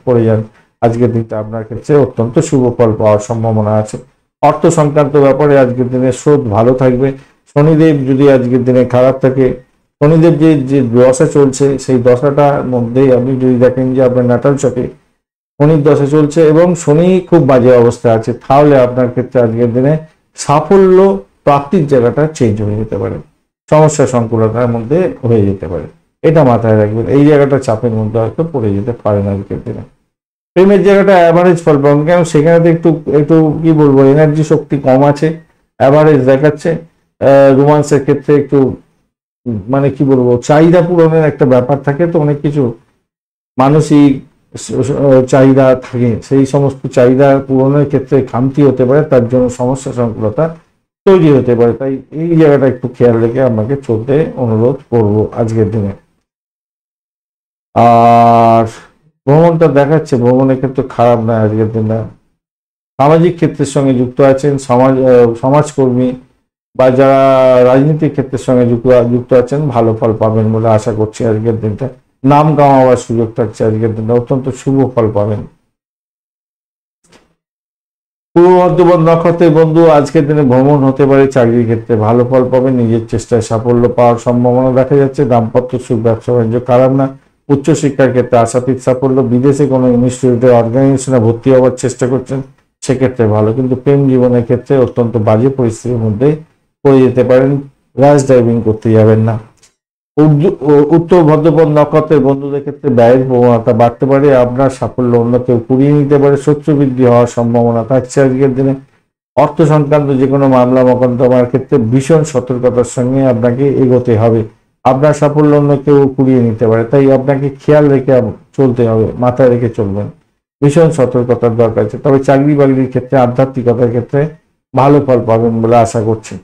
করে যান। আজকের দিনটা আপনার ক্ষেত্রে অত্যন্ত শুভ ফল পাওয়ার সম্ভাবনা আছে। অর্থ সংক্রান্ত ব্যাপারে আজকের দিনে স্রোত ভালো থাকবে। শনিদেব যদি আজকের দিনে খারাপ থাকে, শনিদেব যে দশা চলছে, সেই দশাটার মধ্যেই আপনি যদি দেখেন যে আপনার নাটাল চকে শনির দশা চলছে এবং শনি খুব বাজে অবস্থা আছে, তাহলে আপনার ক্ষেত্রে আজকের দিনে সাফল্য প্রাপ্তির জায়গাটা চেঞ্জ হয়ে যেতে পারে। সমস্যা সংকুলতার মধ্যে হয়ে যেতে পারে, এটা মাথায় রাখবেন। এই জায়গাটা চাপের মধ্যে হয়তো পড়ে যেতে পারে না আজকের দিনে। প্রেমের জায়গাটা অ্যাভারেজ ফল পাবেন, কেন সেখানে তো একটু কি বলবো, এনার্জি শক্তি কম আছে, অ্যাভারেজ দেখাচ্ছে। রোমান্সের ক্ষেত্রে একটু মানে কি বলবো, চাহিদা পূরণের একটা ব্যাপার থাকে, তো অনেক কিছু মানসিক চাহিদা থাকে, সেই সমস্ত চাহিদা পূরণের ক্ষেত্রে খামতি হতে পারে, তার জন্য সমস্যা সংকুলতা তৈরি হতে পারে। তাই এই জায়গাটা একটু খেয়াল রেখে আপনাকে চলতে অনুরোধ করব আজকের দিনে। আর ভ্রমণটা দেখাচ্ছে, ভ্রমণের ক্ষেত্রে খারাপ নয় আজকের দিনটা। সামাজিক ক্ষেত্রের সঙ্গে যুক্ত আছেন, সমাজকর্মী বা যারা রাজনীতির ক্ষেত্রের সঙ্গে যুক্ত আছেন, ভালো ফল পাবেন বলে আশা করছি আজকের দিনটা। নাম কামাবার সুযোগ থাকছে আজকের দিনটা, অত্যন্ত শুভ ফল পাবেন। পূর্ব বর্ধমান নক্ষত্রের বন্ধু, আজকের দিনে ভ্রমণ হতে পারে, চাকরির ক্ষেত্রে ভালো ফল পাবেন, নিজের চেষ্টায় সাফল্য পাওয়ার সম্ভাবনা দেখা যাচ্ছে। দাম্পত্য সুখ, ব্যবসা বাণিজ্য খারাপ না। উচ্চশিক্ষার ক্ষেত্রে আশাতীত সাফল্য। বিদেশে কোনো ইনস্টিটিউটে অর্গানাইজেশনে ভর্তি হওয়ার চেষ্টা করছেন, সেক্ষেত্রে ভালো। কিন্তু প্রেম জীবনের ক্ষেত্রে অত্যন্ত বাজে পরিস্থিতির মধ্যে পড়ে যেতে পারেন, র্যাশ ড্রাইভিং করতে যাবেন না। উত্তর ভদ্রপদ নক্ষত্রের বন্ধুদের ক্ষেত্রে ব্যয়ের প্রবণতা বাড়তে পারে, আপনার সাফল্য অন্য কেউ কুড়িয়ে নিতে পারে। শত্রু বৃদ্ধি হওয়ার সম্ভাবনা থাকছে আজকের দিনে। অর্থ সংক্রান্ত যে কোনো মামলা মোকদ্দমার ক্ষেত্রে ভীষণ সতর্কতার সঙ্গে আপনাকে এগোতে হবে। আপনার সাফল্য অন্য কেউ কুড়িয়ে নিতে পারে, তাই আপনাকে খেয়াল রেখে চলতে হবে, মাথায় রেখে চলবেন। ভীষণ সতর্কতার দরকার আছে। তবে চাকরি বাকরির ক্ষেত্রে, আধ্যাত্মিকতার ক্ষেত্রে ভালো ফল পাবেন বলে আশা করছি।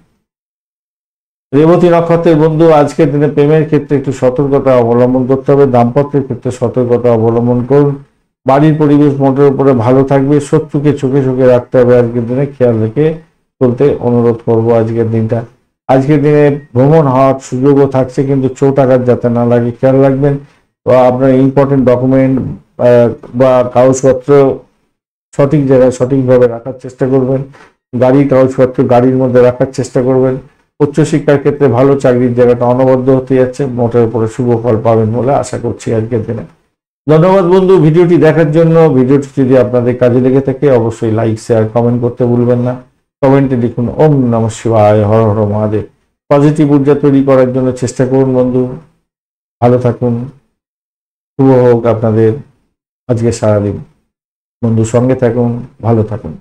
রেবতী নক্ষত্রের বন্ধু, আজকের দিনে প্রেমের ক্ষেত্রে একটু সতর্কতা অবলম্বন করতে হবে। দাম্পত্যের ক্ষেত্রে সতর্কতা অবলম্বন করুন। বাড়ির পরিবেশ মোটের উপরে ভালো থাকবে। শত্রুকে চোখে চোখে রাখতে হবে আজকের দিনে, খেয়াল রেখে চলতে অনুরোধ করব আজকের দিনটা। আজকের দিনে ভ্রমণ হওয়ার সুযোগও থাকছে, কিন্তু চোট আঘাত যাতে না লাগে খেয়াল রাখবেন। তো আপনার ইম্পর্টেন্ট ডকুমেন্ট বা কাগজপত্র সঠিক জায়গায় সঠিকভাবে রাখার চেষ্টা করবেন। গাড়ির কাগজপত্র গাড়ির মধ্যে রাখার চেষ্টা করবেন। উচ্চশিক্ষার ক্ষেত্রে ভালো, চাকরির জায়গাটা অনবদ্য হতে যাচ্ছে, মোটের উপরে শুভ ফল পাবেন বলে আশা করছি আজকের দিনে। ধন্যবাদ বন্ধু ভিডিওটি দেখার জন্য। ভিডিওটি যদি আপনাদের কাজে লেগে থাকে, অবশ্যই লাইক, শেয়ার, কমেন্ট করতে ভুলবেন না। কমেন্টে লিখুন ওম নমঃ শিবায়, হর হর মহাদেব। পজিটিভ ঊর্জা তৈরি করার জন্য চেষ্টা করুন বন্ধু। ভালো থাকুন, শুভ হোক আপনাদের আজকে সারাদিন। বন্ধু সঙ্গে থাকুন, ভালো থাকুন।